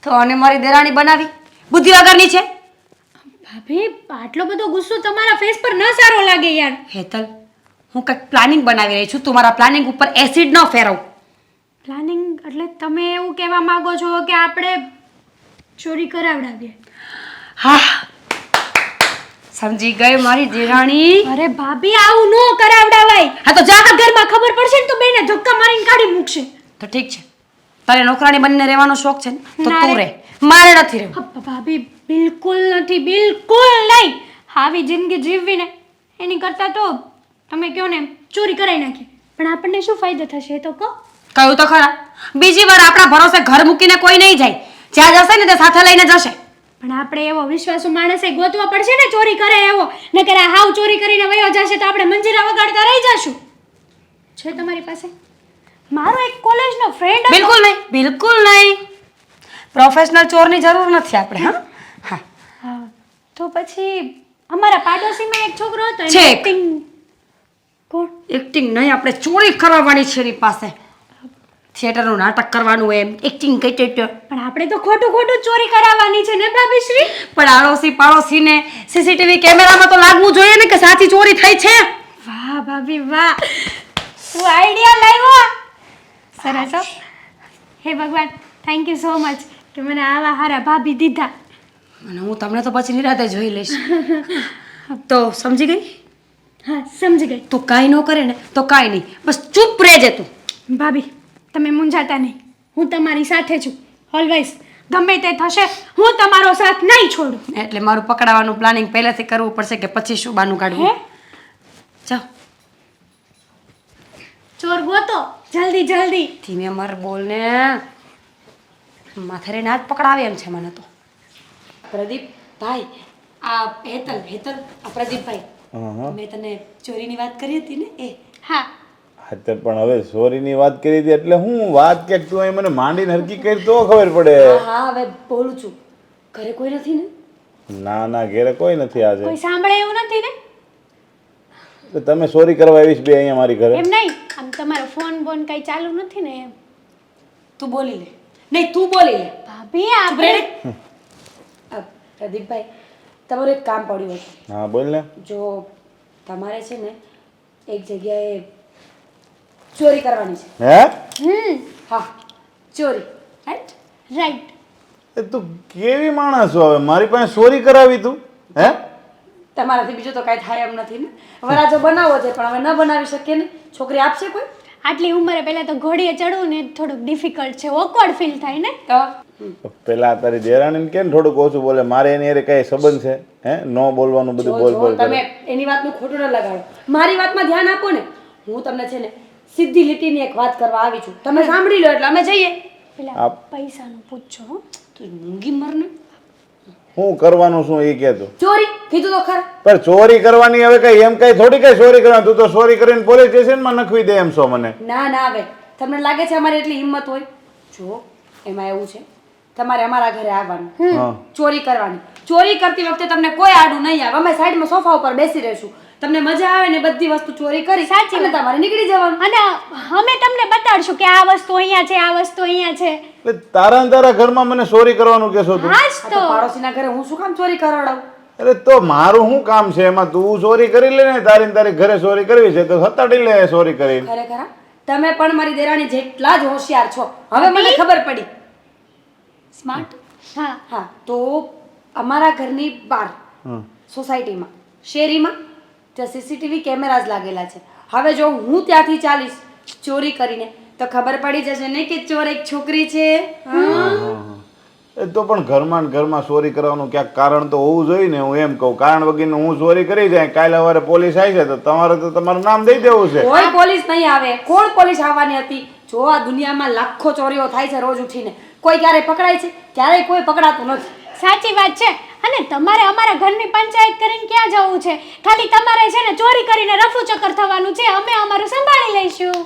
તો અને મારી દેરાણી બનાવી બુદ્ધિ વગરની છે. ભાભી, આટલો બધો ગુસ્સો તમારા ફેસ પર ન સારો લાગે યાર. હેતલ, હું કંઈક પ્લાનિંગ બનાવી રહી છું. તું મારા પ્લાનિંગ ઉપર એસિડ ન ફેરવ. પ્લાનિંગ એટલે તમે એવું કહેવા માંગો છો કે આપણે ચોરી કરાવડાવીએ? હા, સમજી ગઈ મારી દેરાણી. અરે ભાભી, આવું ન કરાવડાવાય. હા તો જા. આ ઘરમાં ખબર પડશે ને તો બેને ધક્કા મારીને કાઢી મૂકશે. તો ઠીક છે, તારે નોકરાણી બનીને રહેવાનો શોખ છે ને તો ના તું રે. રહે, મારે નથી રહેવું. ભાભી, બિલકુલ નથી, બિલકુલ નહીં. આવી જિંદગી જીવવી ને એની કરતાં તો તમે કહો ને ચોરી કરાવી નાખીએ. પણ આપણને શું ફાયદો થશે એ તો કહો. કહ્યું તો ખરા, બીજી વાર આપણા ભરોસે ઘર મૂકીને કોઈ નહીં જાય. જ્યાં જશે ને તે સાથે લઈને જશે. પણ આપણે એવો વિશ્વાસુ માણસે ગોતવો પડશે ને ચોરી કરે એવો. નકર આ હાવ ચોરી કરીને વયો જશે તો આપણે મંજીરા વગાડતા રહી જશું. છે તમારી પાસે? મારો એક કોલેજનો ફ્રેન્ડ હતો. બિલકુલ નહીં, બિલકુલ નહીં. પ્રોફેશનલ ચોરની જરૂર નથી આપણે. હા હા, તો પછી અમારા પાડોશીમાં એક છોકરો હતો એને છે. acting કોણ? એક્ટિંગ નહીં, આપણે ચોરી કરાવવાની છે એની પાસે. થિયેટરનું નાટક કરવાનું એમ એક્ટિંગ કઈ પણ આપણે તો ખોટું ખોટું ચોરી કરાવવાની છે ને ભાભી શ્રી? પણ આડોશી પાડોશીને સીસીટીવી કેમેરામાં તો લાગવું જોઈએ ને કે સાચી ચોરી થઈ છે. વાહ ભાભી વાહ, શું આઈડિયા લાવ્યો. સરસ હો. હે ભગવાન, થેન્ક યુ સો મચ કે મને આવા હારા ભાભી દીધા. અને હું તમને તો પછી નિરાતે જોઈ લઈશ. તો સમજી ગઈ? હા, સમજી ગઈ. તું કાંઈ ન કરે ને તો કાંઈ નહીં, બસ ચૂપ રહેજે તું. ભાભી, તમે મૂંઝાતા નહીં, હું તમારી સાથે છું ઓલવેઝ. ગમે તે થશે હું તમારો સાથ નહીં છોડું. એટલે મારું પકડાવાનું પ્લાનિંગ પહેલેથી કરવું પડશે કે પછી શું બાનું કાઢવું? જાઓ, ચોર ગોતો જલ્દી જલ્દી. ધીમે મર બોલ ને, માથે રહીને હાથ પકડાવે એમ છે મને તો. પ્રદીપ ભાઈ, આ હેતલ, આ પ્રદીપભાઈ, મેં તને ચોરીની વાત કરી હતી ને એ. હા, હા તો પણ હવે સોરીની વાત કરી હતી એટલે હું વાત ક્યાંક તું અહીં મને માંડીને હરકી કરી તો ખબર પડે. હા હવે બોલું છું. ઘરે કોઈ નથી ને? ના ના ઘેરે કોઈ નથી આજે. કોઈ સાંભળે એવું નથી ને? તો તમે સોરી કરવા આવીશ બે અહીંયા મારી ઘરે? એમ નહીં, આમ તમારો ફોન બોન કઈ ચાલુ નથી ને એમ. તું બોલી લે. નહીં તું બોલી લે. ભાભી આપણે પ્રદીપભાઈ, તમારું એક કામ પડ્યું હતું. હા બોલ ને. જો તમારે છે ને એક જગ્યાએ ચોરી કરવાની છે. હે? હા, ચોરી. રાઈટ? રાઈટ. એ તું કેવી માણસ છો હવે? મારી પાસે ચોરી કરાવી તું? હે? તમારાથી બીજું તો કાંઈ થાય એમ નથી ને. વરાજો બનાવવો છે પણ હવે ન બનાવી શકીએ ને. છોકરી આપશે કોઈ? આટલી ઉંમરે પહેલા તો ઘોડીએ ચડવું ને થોડુંક ડિફિકલ્ટ છે, ઓકવર્ડ ફીલ થાય ને. તો પેલા તારી દેરાણીને કેમ થોડુંક ઓછું બોલે? મારે એની હારે કઈ સંબંધ છે? હે? નો બોલવાનું બધું બોલ બોલ તમે કરે. એની વાતનું ખોટું ન લગાડો. મારી વાતમાં ધ્યાન આપો ને. હું તમને છે ને સીધી લીટીની એક વાત કરવા આવી છું. તમે સાંભળી લો એટલે અમે જઈએ. પેલા પૈસાનું પૂછજો હો. તું મૂંગી મરને. હું કરવાનું શું એ કહેતો? ચોરી કીધું તો ખરા. પણ ચોરી કરવાની હવે કઈ એમ કઈ થોડી કઈ ચોરી કરવાની? તું તો ચોરી કરીને પોલીસ સ્ટેશનમાં નખવી દે એમ છો મને. ના ના હવે તમને લાગે છે અમારી એટલી હિંમત હોય? જો એમાં એવું છે તમારે અમારા ઘરે આવવાનું, હા. ચોરી કરવાની. ચોરી કરતી વખતે તમને કોઈ આડું નહીં આવે. અમે સાઈડમાં સોફા ઉપર બેસી રહીશું. તમને મજા આવે ને બધી વસ્તુ ચોરી કરી સાચી અને તમારે નીકળી જવાનું. અને અમે તમને બતાડશું કે આ વસ્તુ અહીંયા છે, આ વસ્તુ અહીંયા છે. એટલે તારા ને તારા ઘરમાં મને ચોરી કરવાનું કેશો તું? હા જ આ તો. તો પાડોશીના ઘરે હું શું કામ ચોરી કરાવડાવું? અરે તો મારું શું કામ છે એમાં? તું ચોરી કરી લે ને, તારી ને તારી ઘરે ચોરી કરવી છે તો હતાડી લે ચોરી કરીને. ખરેખર હા? તમે પણ મારી દેરાણી જેટલા જ હોશિયાર છો. હવે મને ખબર પડી. સ્માર્ટ. હા. હા તો અમારા ઘરની બહાર હમ. સોસાયટીમાં શેરીમાં ત્યાં સીસીટીવી કેમેરાઝ લાગેલા છે. હવે જો હું ત્યાંથી ચાલીશ ચોરી કરીને તો ખબર પડી જશે ને કે ચોર એક છોકરી છે. એ તો પણ ઘરમાં ને ઘરમાં ચોરી કરવાનું ક્યાંક કારણ તો હોવું જોઈએ ને. હું એમ કહું, કારણ વગરનું હું ચોરી કરી જાય, કાલે સવારે પોલીસ આવી છે તો તમારે તો તમારું નામ દઈ દેવું છે. કોઈ પોલીસ નહીં આવે. કોણ પોલીસ આવવાની હતી? જો આ દુનિયામાં લાખો ચોરીઓ થાય છે રોજ ઉઠીને. કોઈ ક્યારેય પકડાય છે? ક્યારેય કોઈ પકડાતું નથી. સાચી વાત છે. અને તમારે અમારા ઘરની પંચાયત કરીને ક્યાં જવું છે? ખાલી તમારે છે ને ચોરી કરીને રફુ ચક્કર થવાનું છે. અમે અમારું સંભાળી લઈશું.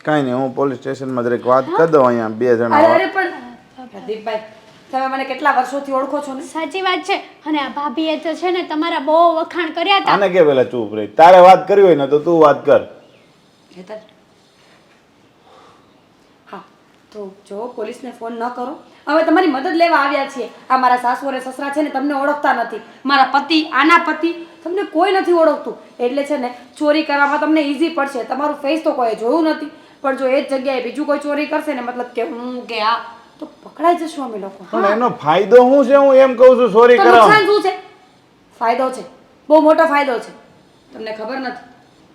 કાંઈ નહીં, હું પોલીસ સ્ટેશનમાં જરીક વાત કરી દઉં અહીંયા બે જણા. અરે અરે પણ પ્રદીપભાઈ તમે મને કેટલા વર્ષોથી ઓળખો છો ને. સાચી વાત છે. અને આ ભાભીએ તો છે ને તમારા બહુ વખાણ કર્યા હતા. આને કે પેલા ચૂપ રહી. તારે વાત કરવી હોય ને તો તું વાત કર. હેતલ. હા તો જો પોલીસને ફોન ન કરો. હવે તમારી મદદ લેવા આવ્યા છીએ. આ મારા સાસુ અને સસરા છે ને તમને ઓળખતા નથી. મારા પતિ, આના પતિ તમને કોઈ નથી ઓળખતું. એટલે છે ને ચોરી કરવામાં તમને ઈઝી પડશે. તમારું ફેસ તો કોઈ જોયું નથી. પણ જો એ જ જગ્યાએ બીજું કોઈ ચોરી કરશે ને મતલબ કે હું કે આ તો પકડાઈ જશું અમે લોકો. પણ એનો ફાયદો શું છે? હું એમ કહું છું ચોરી તો કરવા. નુકસાન શું છે? ફાયદો છે. બહુ મોટો ફાયદો છે. તમને ખબર નથી.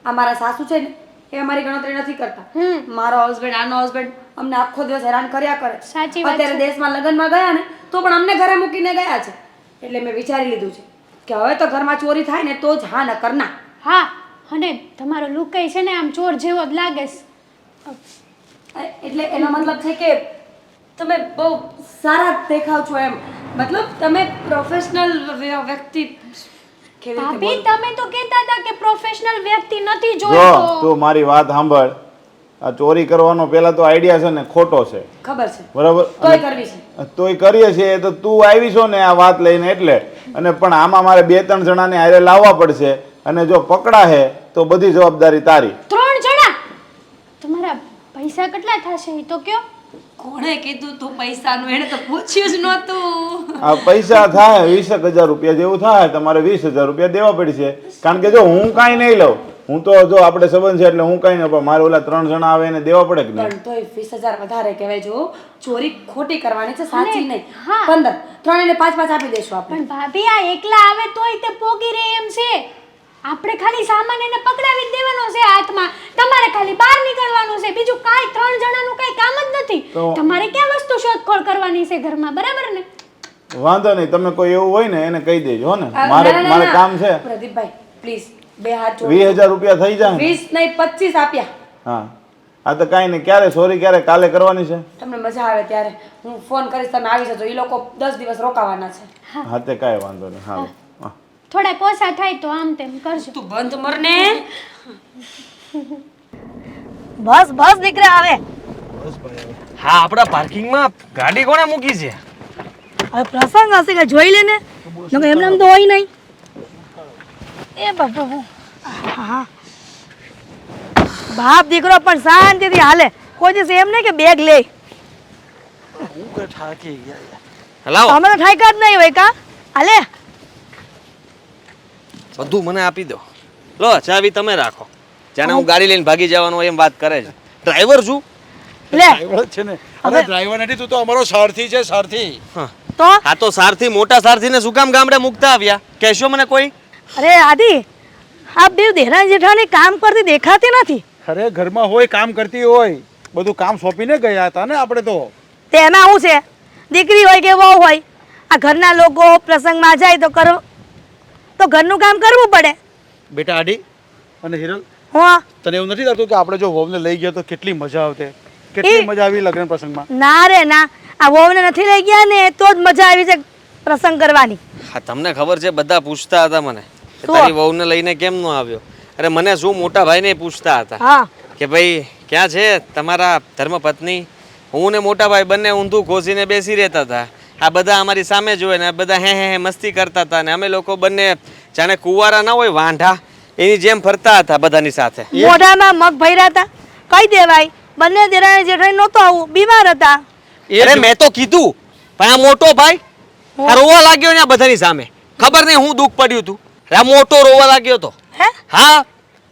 આ મારા સાસુ છે ને એ અમારી ગણતરી નથી કરતા. મારો હસબન્ડ, આનો હસબન્ડ અમને આખો દિવસ હેરાન કર્યા કરે. સાચી વાત અત્યારે દેશમાં લગ્નમાં ગયા ને તો પણ અમને ઘરે મૂકીને ગયા છે. એટલે મેં વિચારી લીધું છે કે હવે તો ઘરમાં ચોરી થાય ને તો જ હા ન કરના. હા. અને તમારો લુક છે ને આમ ચોર જેવો જ લાગે છે. એટલે એનો મતલબ છે કે તમે બહુ સારા દેખાવ છો એમ. મતલબ તમે પ્રોફેશનલ વ્યક્તિ. કેવી રીતે ભાભી બોલું? તમે તો કહેતા હતા કે પ્રોફેશનલ વ્યક્તિ નથી જો જોઈતો. તું મારી વાત સાંભળ. આ ચોરી કરવાનો પેલા તો આઈડિયા છે ને ખોટો છે, ખબર છે બરાબર? તોય કરવી છે. તોય કરીએ છીએ તો તું આવી છો ને આ વાત લઈને એટલે. અને પણ આમાં મારે 2-3 જણાને હારે લાવવા પડશે. અને જો પકડાશે તો બધી જવાબદારી તારી. 3 જણા? તમારા પૈસા કેટલા થશે એ તો કયો? કોણે કીધું તું પૈસાનું? એને તો પૂછ્યું જ નહોતું. આ પૈસા થાય 20,000 રૂપિયા જેવું થાય. તમારે 20,000 રૂપિયા દેવા પડશે. કારણ કે જો હું કાંઈ નહીં લઉં, હું તો જો આપણે સંબંધ છે એટલે હું કાંઈ નહીં, પણ મારે ઓલા 3 જણા આવે એને દેવા પડે કે નહીં? પણ તોય 20,000 વધારે કહેવાય. જો ચોરી ખોટી કરવાની છે, સાચી નહીં. હા. 15 3 ને 5 આપી દેશું આપણે. પણ ભાભી આ એકલા આવે તોય તે પોગી રહે એમ છે. આપણે ખાલી સામાન એને પકડાવી જ દેવાનો છે હાથમાં. તમારે ખાલી બહાર નીકળવાનું છે. બીજું કાંઈ 3 જણાનું કાંઈ કામ જ નથી. તમારે ક્યાં વસ્તુ શોધખોળ કરવાની છે ઘરમાં, બરાબર ને? વાંધો નહીં, તમે કોઈ એવું હોય ને એને કહી દેજો હો ને. ના, મારે ના, મારે ના. કામ છે. પ્રદીપભાઈ પ્લીઝ બે હાથ જોડો. 20,000 રૂપિયા થઈ જાય ને? 20 નહીં 25 આપ્યા. હા હા તો કાંઈ નહીં. ક્યારે સોરી ક્યારે? કાલે કરવાની છે? તમને મજા આવે ત્યારે હું ફોન કરીશ, તમે આવી જજો. એ લોકો 10 દિવસ રોકાવાના છે. હા તે કાંઈ વાંધો નહીં. હા હા. થોડા કોસા થાય તો આમ તેમ કરજો. તું બંધ મરને. બસ બસ દીકરા હવે હા આપણા પાર્કિંગમાં ગાડી કોણે મૂકી છે? હવે પ્રસંગ હશે કે જોઈ લે ને નકર એમને એમ તો હોય નહીં એ બાપુ હા બાપ દીકરો પણ શાંતિથી હાલે કોઈ દિવસ એમ નહીં કે બેગ લે હલાવો તમે તો ઠાયકા જ નહીં હોય કા હાલે બધું મને આપી દો. લો ચાવી તમે રાખો. જાણે હું ગાડી લઈને ભાગી જવાનો હોય એમ વાત કરે છે. ડ્રાઈવર છું. લે ડ્રાઈવર જ છે ને. અરે ડ્રાઈવર નથી, તું તો અમારો સારથી છે, સારથી. તો આ તો સારથી મોટા સારથીને શું કામ ગામડે મૂકતા આવ્યા? કહેશો મને કોઈ? અરે આદિ આ બે દેરાણી જેઠાણી કામ કરતી દેખાતી નથી અરે ઘરમાં હોય, કામ કરતી હોય, બધું કામ સોંપીને ગયા હતા ને આપણે તો. તેમાં શું છે દીકરી હોય કે વહુ હોય આ ઘરના લોકો પ્રસંગમાં જાય તો ઘરનું કામ કરવું પડે. બેટા આડી અને હિરલ, હા તને એવું નથી લાગતું કે આપણે જો વહુને લઈ ગયા તો કેટલી મજા આવતે? કેટલી મજા આવી લગ્ન પ્રસંગમાં? ના રે ના આ વહુને નથી લઈ ગયા ને તો જ મજા આવી છે પ્રસંગ કરવાની. હા તમને ખબર છે બધા પૂછતા હતા મને કે શું? તારી વહુને લઈને કેમ ન આવ્યો? અરે મને શું મોટા ભાઈને પૂછતા હતા હા કે ભાઈ ક્યાં છે તમારા ધર્મપત્ની? હું ને મોટા ભાઈ બંને ઊંધું ઘોસીને બેસી રહેતા હતા. આ બધા અમારી સામે જોવે ને બધા હે મસ્તી કરતા હતા ને અમે લોકો બંને જાણે કુંવારા ના હોય વાંઢા એની જેમ ફરતા હતા બધાની સાથે. મોઢામાં મગ ભર્યા હતા કઈ દેવાય બંને દેરાણી જેઠાણી નહોતો આવું બીમાર હતા. અરે મેં તો કીધું પણ આ મોટો ભાઈ આ રોવા લાગ્યો ને આ બધાની સામે. ખબર નહીં હું દુઃખ પડ્યું હતું. આ મોટો રોવા લાગ્યો તો. હે હા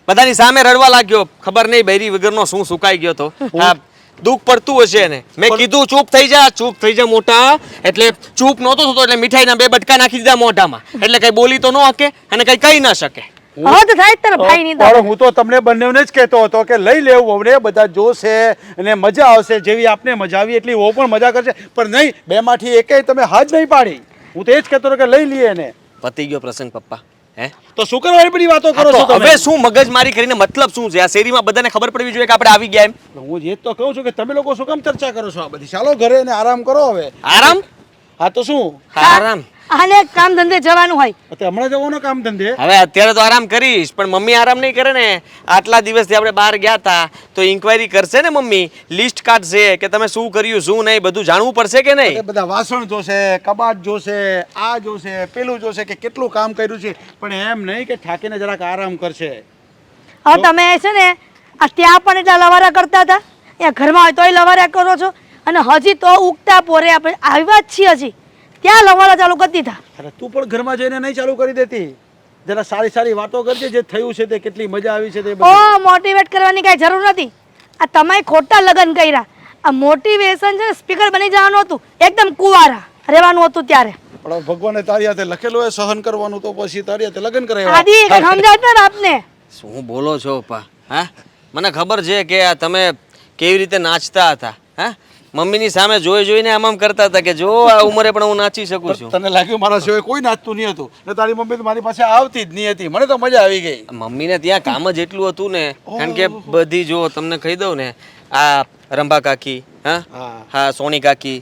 બધાની સામે રડવા લાગ્યો. ખબર નહીં બૈરી વગરનો શું સુકાઈ ગયો તો. હા દુઃખ પડતું હશે ને. મેં કીધું ચૂપ થઈ જા મોટા. એટલે ચૂપ નહોતો થતો એટલે મીઠાઈના 2 બટકા નાખી દીધા મોઢામાં. એટલે કઈ બોલી તો ન શકે અને કઈ કહી ન શકે. હવે તો થાય જ તારા ભાઈ ની પણ હું તો તમને બંનેને જ કહેતો હતો કે લઈ લેવું વહુને, બધા જોશે અને મજા આવશે. જેવી આપને મજા આવી એટલી વહુ પણ મજા કરશે. પણ નહીં, બેમાંથી એકેય તમે હાથ નહીં પાડી. હું તો એ જ કહેતો હતો કે લઈ લઈએ એને. પતી ગયો પ્રસંગ પપ્પા. હે તો શું કરવા બધી વાતો કરો છો તમે? હવે શું મગજમારી કરીને મતલબ શું છે? આ શેરીમાં બધાને ખબર પડવી જોઈએ કે આપણે આવી ગયા એમ. હું એ જ તો કહું છું કે તમે લોકો શું કામ ચર્ચા કરો છો આ બધી? ચાલો ઘરે અને આરામ કરો હવે. આરામ? હા તો શું, આરામ આને કામ ધંધે જવાનું હોય અત્યારે હમણાં જવાનો કામ ધંધે? હવે અત્યારે તો આરામ કરીશ પણ મમ્મી આરામ નહીં કરે ને. આટલા દિવસથી આપણે બહાર ગયા હતા તો ઇન્ક્વાયરી કરશે ને મમ્મી. લિસ્ટ કાઢશે કે તમે શું કર્યું શું નહીં બધું જાણવું પડશે કે નહીં? એ બધા વાસણ જોશે, કબાટ જોશે, આ જોશે, પેલું જોશે કે કેટલું કામ કર્યું છે. પણ એમ નહીં કે ઠાકીને જરાક આરામ કરશે. હવે તમે છે ને આ ત્યાં પણ એટલા લવારા કરતા હતા અહીંયા ઘરમાં હોય તોય લવારા કરો છો અને હજી તો ઉગતા પોરે આપણે આવ્યા જ છીએ હજી ત્યાં લવારા ચાલુ કરી દીધા. અરે તું પણ ઘરમાં જઈને નહીં ચાલુ કરી દેતી? જરા સારી સારી વાતો કરજે જે થયું છે તે, કેટલી મજા આવી છે તે બધું. ઓ મોટિવેટ કરવાની કાંઈ જરૂર નથી. આ તમે ખોટા લગ્ન કર્યા. આ મોટિવેશન છે ને સ્પીકર બની જવાનું હતું, એકદમ કુંવારા રહેવાનું હતું ત્યારે. પણ ભગવાને તારી હાથે લખેલું હોય સહન કરવાનું, તો પછી તારી હાથે લગ્ન કરાવ્યા. આદિ કંઈ સમજાવત ને આપને. શું બોલો છો પપ્પા? હા મને ખબર છે કે આ તમે કેવી રીતે નાચતા હતા. હા મમ્મીની સામે જોઈને આમ કરતા હતા કે જો આ ઉંમરે પણ હું નાચી શકું છું. તને લાગ્યું મારા સિવાય કોઈ નાચતું નહીં હતું ને તારી મમ્મી તો મારી પાસે આવતી જ નહીં હતી. મને તો મજા આવી ગઈ. મમ્મીને ત્યાં કામ જ એટલું હતું ને કારણ કે બધી જો તમને કહી દઉં ને આ રંભા કાકી હા સોની કાકી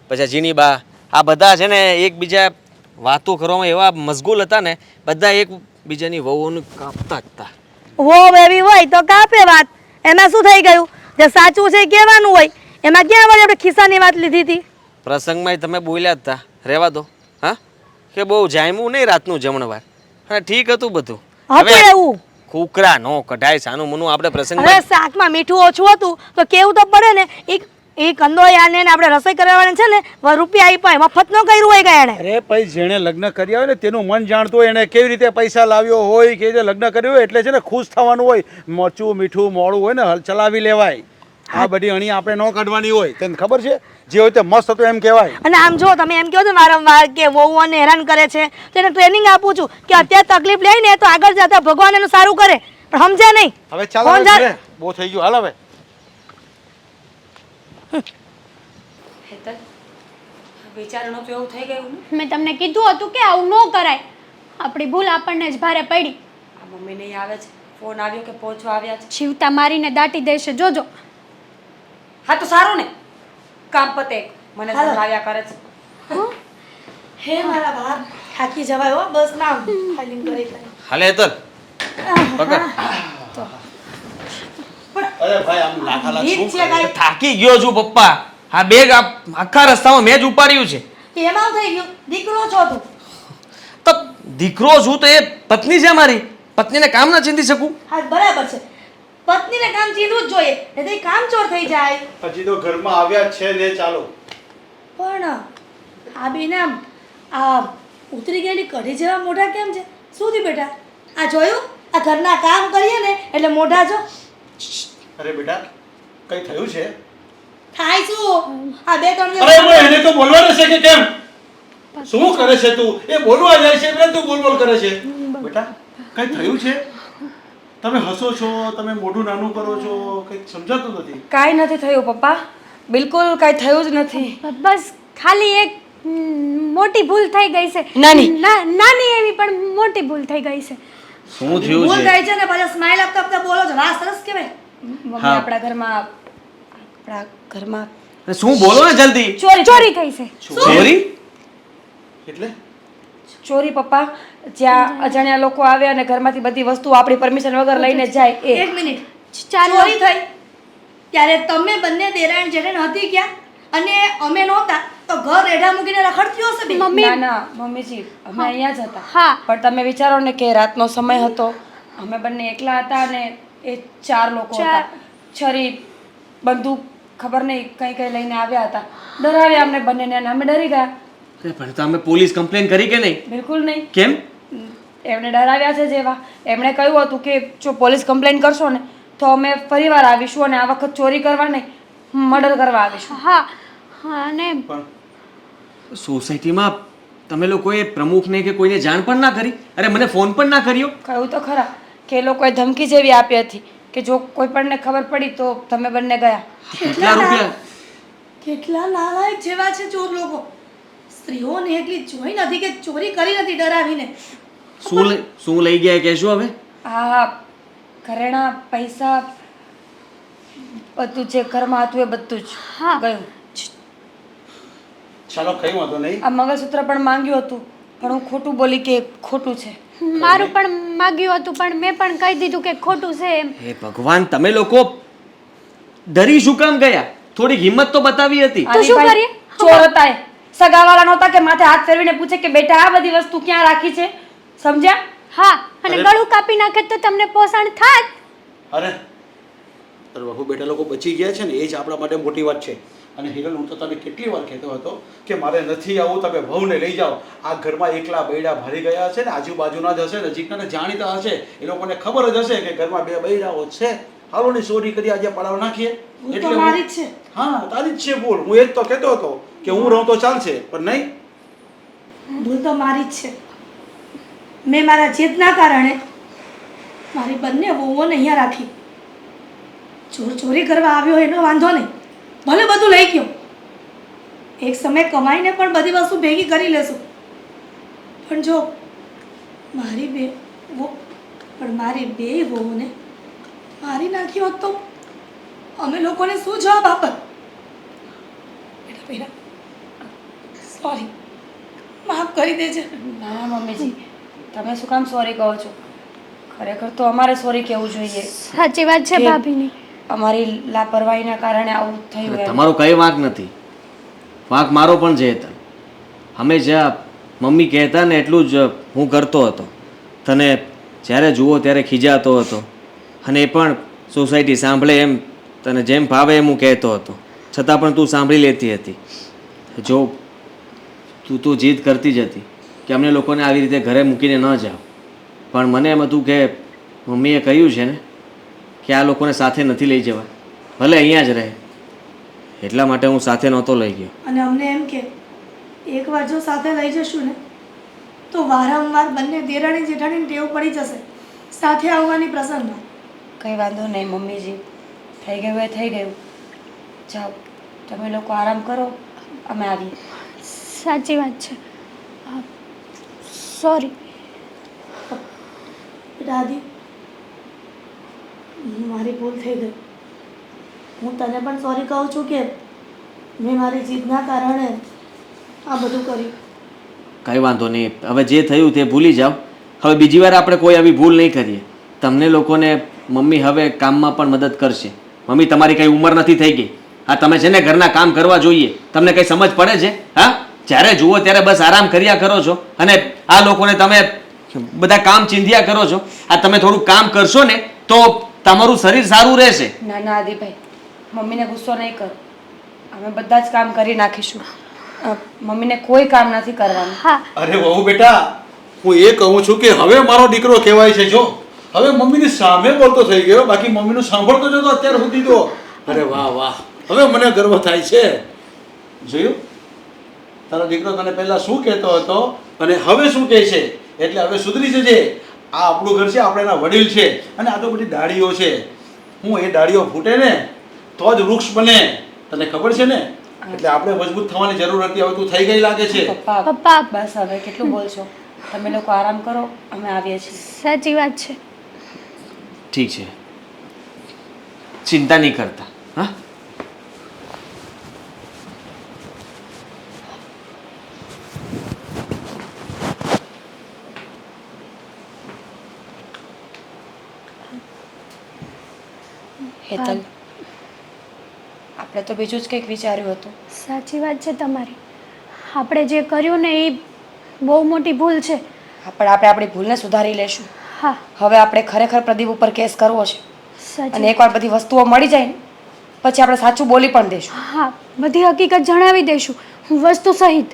પછી જીનીબા આ બધા છે ને એકબીજા વાતો કરવામાં એવા મશગુલ હતા ને બધા એકબીજાની વહુઓને કાપતા જ હતા. વો એવી હોય તો કાપે વાત, એમાં શું થઈ ગયું? જે સાચું છે એ કહેવાનું હોય, એમાં ક્યાં વળી આપણે ખિસ્સાની વાત લીધી હતી? પ્રસંગમાં તમે બોલ્યા જ હતા રહેવા દો. હા કે બહુ જામ્યું નહીં રાતનું જમણવાર અને ઠીક હતું બધું. હતું એવું કુકરા નો કઢાય સાનું મનું આપણે પ્રસંગ હવે શાકમાં મીઠું ઓછું હતું તો કેવું તો પડે ને. એ કંદોયાને આપણે રસોઈ કરવાની છે ને રૂપિયા આપ્યા મફત ન કર્યું હોય કે એને. અરે ભાઈ જેણે લગ્ન કર્યા હોય ને તેનું મન જાણતું હોય, એને કેવી રીતે પૈસા લાવ્યો હોય, કે રીતે લગ્ન કર્યું હોય એટલે છે ને ખુશ થવાનું હોય. મરચું મીઠું મોડું હોય ને ચલાવી લેવાય. આ બધી અણી આપણે ન કાઢવાની હોય. તને ખબર છે જે હોય તે મસ્ત હતું એમ કહેવાય. અને આમ જો તમે એમ કહો છો વારંવાર કે વહુઓને હેરાન કરે છે તો એને ટ્રેનિંગ આપું છું કે અત્યારે તકલીફ લે ને તો આગળ જતા ભગવાન એનું સારું કરે, પણ સમજે નહીં. હવે ચાલો બહુ થઈ ગયું, હાલ હવે. હેતલ વિચારણું તો એવું થઈ ગયું ને. મેં તમને કીધું હતું કે આવું ન કરાય. આપણી ભૂલ આપણને જ ભારે પડી. આ મમ્મી નહીં આવે છે, ફોન આવ્યો કે પહોંચવા આવ્યા છે. જીવતા મારીને દાટી દેશે જોજો. હા તો સારું ને કામ પતે મને સમજાવ્યા કરે છે. હે મારા બાપ થાકી જવાય હો બસ ના ફાઇલિંગ કરી. હાલે હેતલ પકડ. અરે ભાઈ આમ લાખાલા ઠીક છે કાંઈ. થાકી ગયો છું પપ્પા. આ બેગ આખા રસ્તામાં મેં જ ઉપાડ્યું છે. એમાં થઈ ગયું દીકરો છો તું. તો દીકરો છું તો એ પત્ની છે મારી. પત્નીને કામ ના ચીંધી શકું? હા બરાબર છે, પત્નીને કામ ચીંધવું જ જોઈએ, નહીં તો એ કામચોર થઈ જાય. હજી તો ઘરમાં આવ્યા જ છે ને, ચાલો. પણ આ બેને આમ આ ઉતરી ગયેલી કઢી જેવા મોઢા કેમ છે? શું થયું બેટા? આ જોયું? આ ઘરના કામ કરીએ ને એટલે મોઢા જો અરે બેટા કઈ થયું છે? થાય શું? આ બે ત્રણ અરે દિવસ એને તો બોલવાનું છે કે કેમ? શું કરે છે તું? એ બોલવા જાય છે એટલે તું બોલ કરે છે. બેટા કઈ થયું છે? તમે હસો છો, તમે મોઢું નાનું કરો છો, કંઈક સમજાતું નથી. કાંઈ નથી થયું પપ્પા, બિલકુલ કાંઈ થયું જ નથી. બસ ખાલી એક મોટી ભૂલ થઈ ગઈ છે. નાની? નાની એવી પણ મોટી ભૂલ થઈ ગઈ છે. શું ભૂલ થયું છે? થાય છે ને પાછા સ્માઈલ આપતા આપતા બોલો છો, વાહ સરસ કહેવાય. મમ્મી હા. આપણા ઘરમાં અરે શું બોલો ને જલ્દી. ચોરી થઈ છે. ચોરી? એટલે ચોરી પપ્પા, જ્યાં અજાણ્યા લોકો આવે અને ઘરમાંથી બધી વસ્તુ આપણી પરમિશન વગર લઈને જાય એ. એક મિનિટ, ચાલો. ચોરી થઈ ત્યારે તમે બંને દેરાણ જેઠાણ હતી ક્યાં? અને અમે નહોતા તો ઘર રેઢા મૂકીને રખડતી હશે બે. મમ્મી ના ના મમ્મીજી, અમે અહીંયા જ હતા. હા. પણ તમે વિચારો ને કે રાતનો સમય હતો, અમે બંને એકલા હતા અને એ 4 લોકો હતા. છરી, બંદૂક, ખબર નહીં કઈ કઈ લઈને આવ્યા હતા. ડરાવ્યા અમને બંનેને અને અમે ડરી ગયા. અરે પણ તમે પોલીસ કમ્પ્લેન કરી કે નહીં? બિલકુલ નહીં. કેમ? એમણે ડરાવ્યા છે જેવા. એમણે કહ્યું હતું કે જો પોલીસ કમ્પ્લેન કરશો ને તો અમે ફરીવાર આવીશું અને આ વખત ચોરી કરવા નહીં, મર્ડર કરવા આવીશું. હા હા, અને સોસાયટીમાં તમે લોકોએ પ્રમુખને કે કોઈને જાણ પણ ના કરી? અરે મને ફોન પણ ના કર્યો? કહ્યું તો ખરા કે એ લોકોએ ધમકી જેવી આપી હતી કે જો કોઈ પણને ખબર પડી તો તમે બંને ગયા. કેટલા રૂપિયા? કેટલા નાલાયક જેવા છે ચોર લોકો. સ્ત્રીઓને એટલી જોઈ નથી કે ચોરી કરી નથી ડરાવીને. શું લઈ ગયા એ કહેશો હવે? હા, ઘરેણા, પૈસા, બધું જે ઘરમાં હતું એ બધું જ હા. ગયું. ચાલો કઈ વાંધો નહીં. આ મંગળસૂત્ર પણ માંગ્યું હતું પણ હું ખોટું બોલી કે ખોટું છે. મારું પણ માગ્યું હતું પણ મેં પણ કહી દીધું કે ખોટું છે એમ. હે ભગવાન, તમે લોકો ડરી શું કામ ગયા? થોડીક હિંમત તો બતાવી હતી. તો શું આની ભાઈ કરીએ? ચોર હતા એ. સગાવાળા નહોતા કે માથે હાથ ફેરવીને પૂછે કે બેટા આ બધી વસ્તુ ક્યાં રાખી છે? સમજ્યા? હા, અને ગળું કાપી નાખે તો તમને પોષણ થાત. અરે તારા બહુ બેટા લોકો બચી ગયા છે ને એ જ આપણા માટે મોટી વાત છે. અને હિરલ, હું તો તને કેટલી વાર કહેતો હતો કે મારે નથી આવું, તમે વહુને લઈ જાઓ. આ ઘરમાં એકલા બૈડા ભરી ગયા હશે ને, આજુબાજુના જ હશે, નજીકના જાણીતા હશે, એ લોકોને ખબર જ હશે કે ઘરમાં 2 બૈડાઓ છે. હાલો ની ચોરી કરી આજે પડાવ નાખીએ. ભૂલ તો મારી જ છે. હા, તારી જ છે ભૂલ. હું એ જ તો કહેતો હતો કે હું રહું તો ચાલશે, પણ નહીં. ભૂલ તો મારી જ છે. મેં મારા જીદના કારણે મારી બંને વહુઓને અહીંયા રાખી. ચોર ચોરી કરવા આવ્યો એનો વાંધો નહીં, ભલે બધું લઈ ગયો. એક સમય કમાઈને પણ બધી વસ્તુ ભેગી કરી લેશું. પણ જો મારી બે વહુઓને મારી નાખી હોત તો અમે લોકોને શું જવાબ આપત? બેટા સોરી, માફ કરી દેજે. ના ના મમ્મીજી, તમે શું કામ સોરી કહો છો? ખરેખર તો અમારે સોરી કહેવું જોઈએ. સાચી વાત છે કે ભાભીની. અમારી લાપરવાહીના કારણે આવું થયું એમ. તમારો કઈ વાંક નથી. વાંક મારો પણ છે હેતલ. હંમેશા મમ્મી કહેતા ને એટલું જ હું કરતો હતો. તને જ્યારે જુઓ ત્યારે ખીજાતો હતો અને એ પણ સોસાયટી સાંભળે એમ તને જેમ ભાવે એમ હું કહેતો હતો, છતાં પણ તું સાંભળી લેતી હતી. જો તું જીદ કરતી જ હતી કે અમને લોકોને આવી રીતે ઘરે મૂકીને ન જાઓ, પણ મને એમ હતું કે મમ્મીએ કહ્યું છે ને કે આ લોકોને સાથે નથી લઈ જવા, ભલે અહીંયા જ રહે, એટલા માટે હું સાથે નહોતો લઈ ગયો. અને અમને એમ કે એકવાર જો સાથે લઈ જશું ને તો વારંવાર બંને દેરાણી જેઠાણીને ટેવ પડી જશે સાથે આવવાની પ્રસંગમાં. કંઈ વાંધો નહીં મમ્મીજી, થઈ ગયું એ થઈ ગયું. જાઓ તમે લોકો આરામ કરો, અમે આવીએ. સાચી વાત છે. સોરી. દાદી, મારી ભૂલ થઈ ગઈ. હું તને પણ સોરી કહું છું કે મેં મારી જીદના કારણે આ બધું કર્યું. કંઈ વાંધો નહીં, હવે જે થયું તે ભૂલી જાઓ. હવે બીજી વાર આપણે કોઈ આવી ભૂલ નહીં કરીએ. તમને લોકોને મમ્મી હવે કામમાં પણ મદદ કરશે. મમ્મી તમારી કઈ ઉંમર નથી થઈ ગઈ. હા તમે છે ને ઘરના કામ કરવા જોઈએ. તમને કઈ સમજ પડે છે? હા, જ્યારે જુઓ ત્યારે બસ આરામ કર્યા કરો છો અને આ લોકોને તમે બધા કામ ચીંધ્યા કરો છો. આ તમે થોડું કામ કરશો ને તો તમારું શરીર સારું રહેશે. ના ના આદિભાઈ, મમ્મીને ગુસ્સો નહીં કરો. અમે બધા જ કામ કરી નાખીશું. મમ્મીને કોઈ કામ નથી કરવાનું. હા અરે વહુ બેટા, હું એ કહું છું કે હવે મારો દીકરો કહેવાય છે. જો હવે મમ્મીની સામે બોલતો થઈ ગયો, બાકી મમ્મીનું સાંભળતો જતો અત્યાર સુધી તો. અરે વાહ વાહ, હવે મને ગર્વ થાય છે. જોયું, તારો દીકરો તને પહેલા શું કહેતો હતો અને હવે શું કહે છે. એટલે હવે સુધરી જજે. આ આપણું ઘર છે, આપણે એના વડીલ છે અને આ તો બધી ડાળીઓ છે. હું એ ડાળીઓ ફૂટે ને તો જ વૃક્ષ બને, તને ખબર છે ને. એટલે આપણે મજબૂત થવાની જરૂર હતી. હવે તું થઈ ગઈ લાગે છે. પપ્પા પપ્પા બસ હવે કેટલું બોલશો. તમે લોકો આરામ કરો, અમે આવીએ છીએ. સાચી વાત છે. ઠીક છે, ચિંતા નહીં કરતા. હા, હેતલ, આપણે તો બીજું જ કંઈક વિચાર્યું હતું. સાચી વાત છે તમારી. આપણે જે કર્યું ને એ બહુ મોટી ભૂલ છે. આપણે આપણી ભૂલને સુધારી લેશું. હા હવે આપણે ખરેખર પ્રદીપ ઉપર કેસ કરવો છે. સાચી. અને એકવાર બધી વસ્તુઓ મળી જાય ને પછી આપણે સાચું બોલી પણ દઈશું. હા બધી હકીકત જણાવી દઈશું, વસ્તુ સહિત.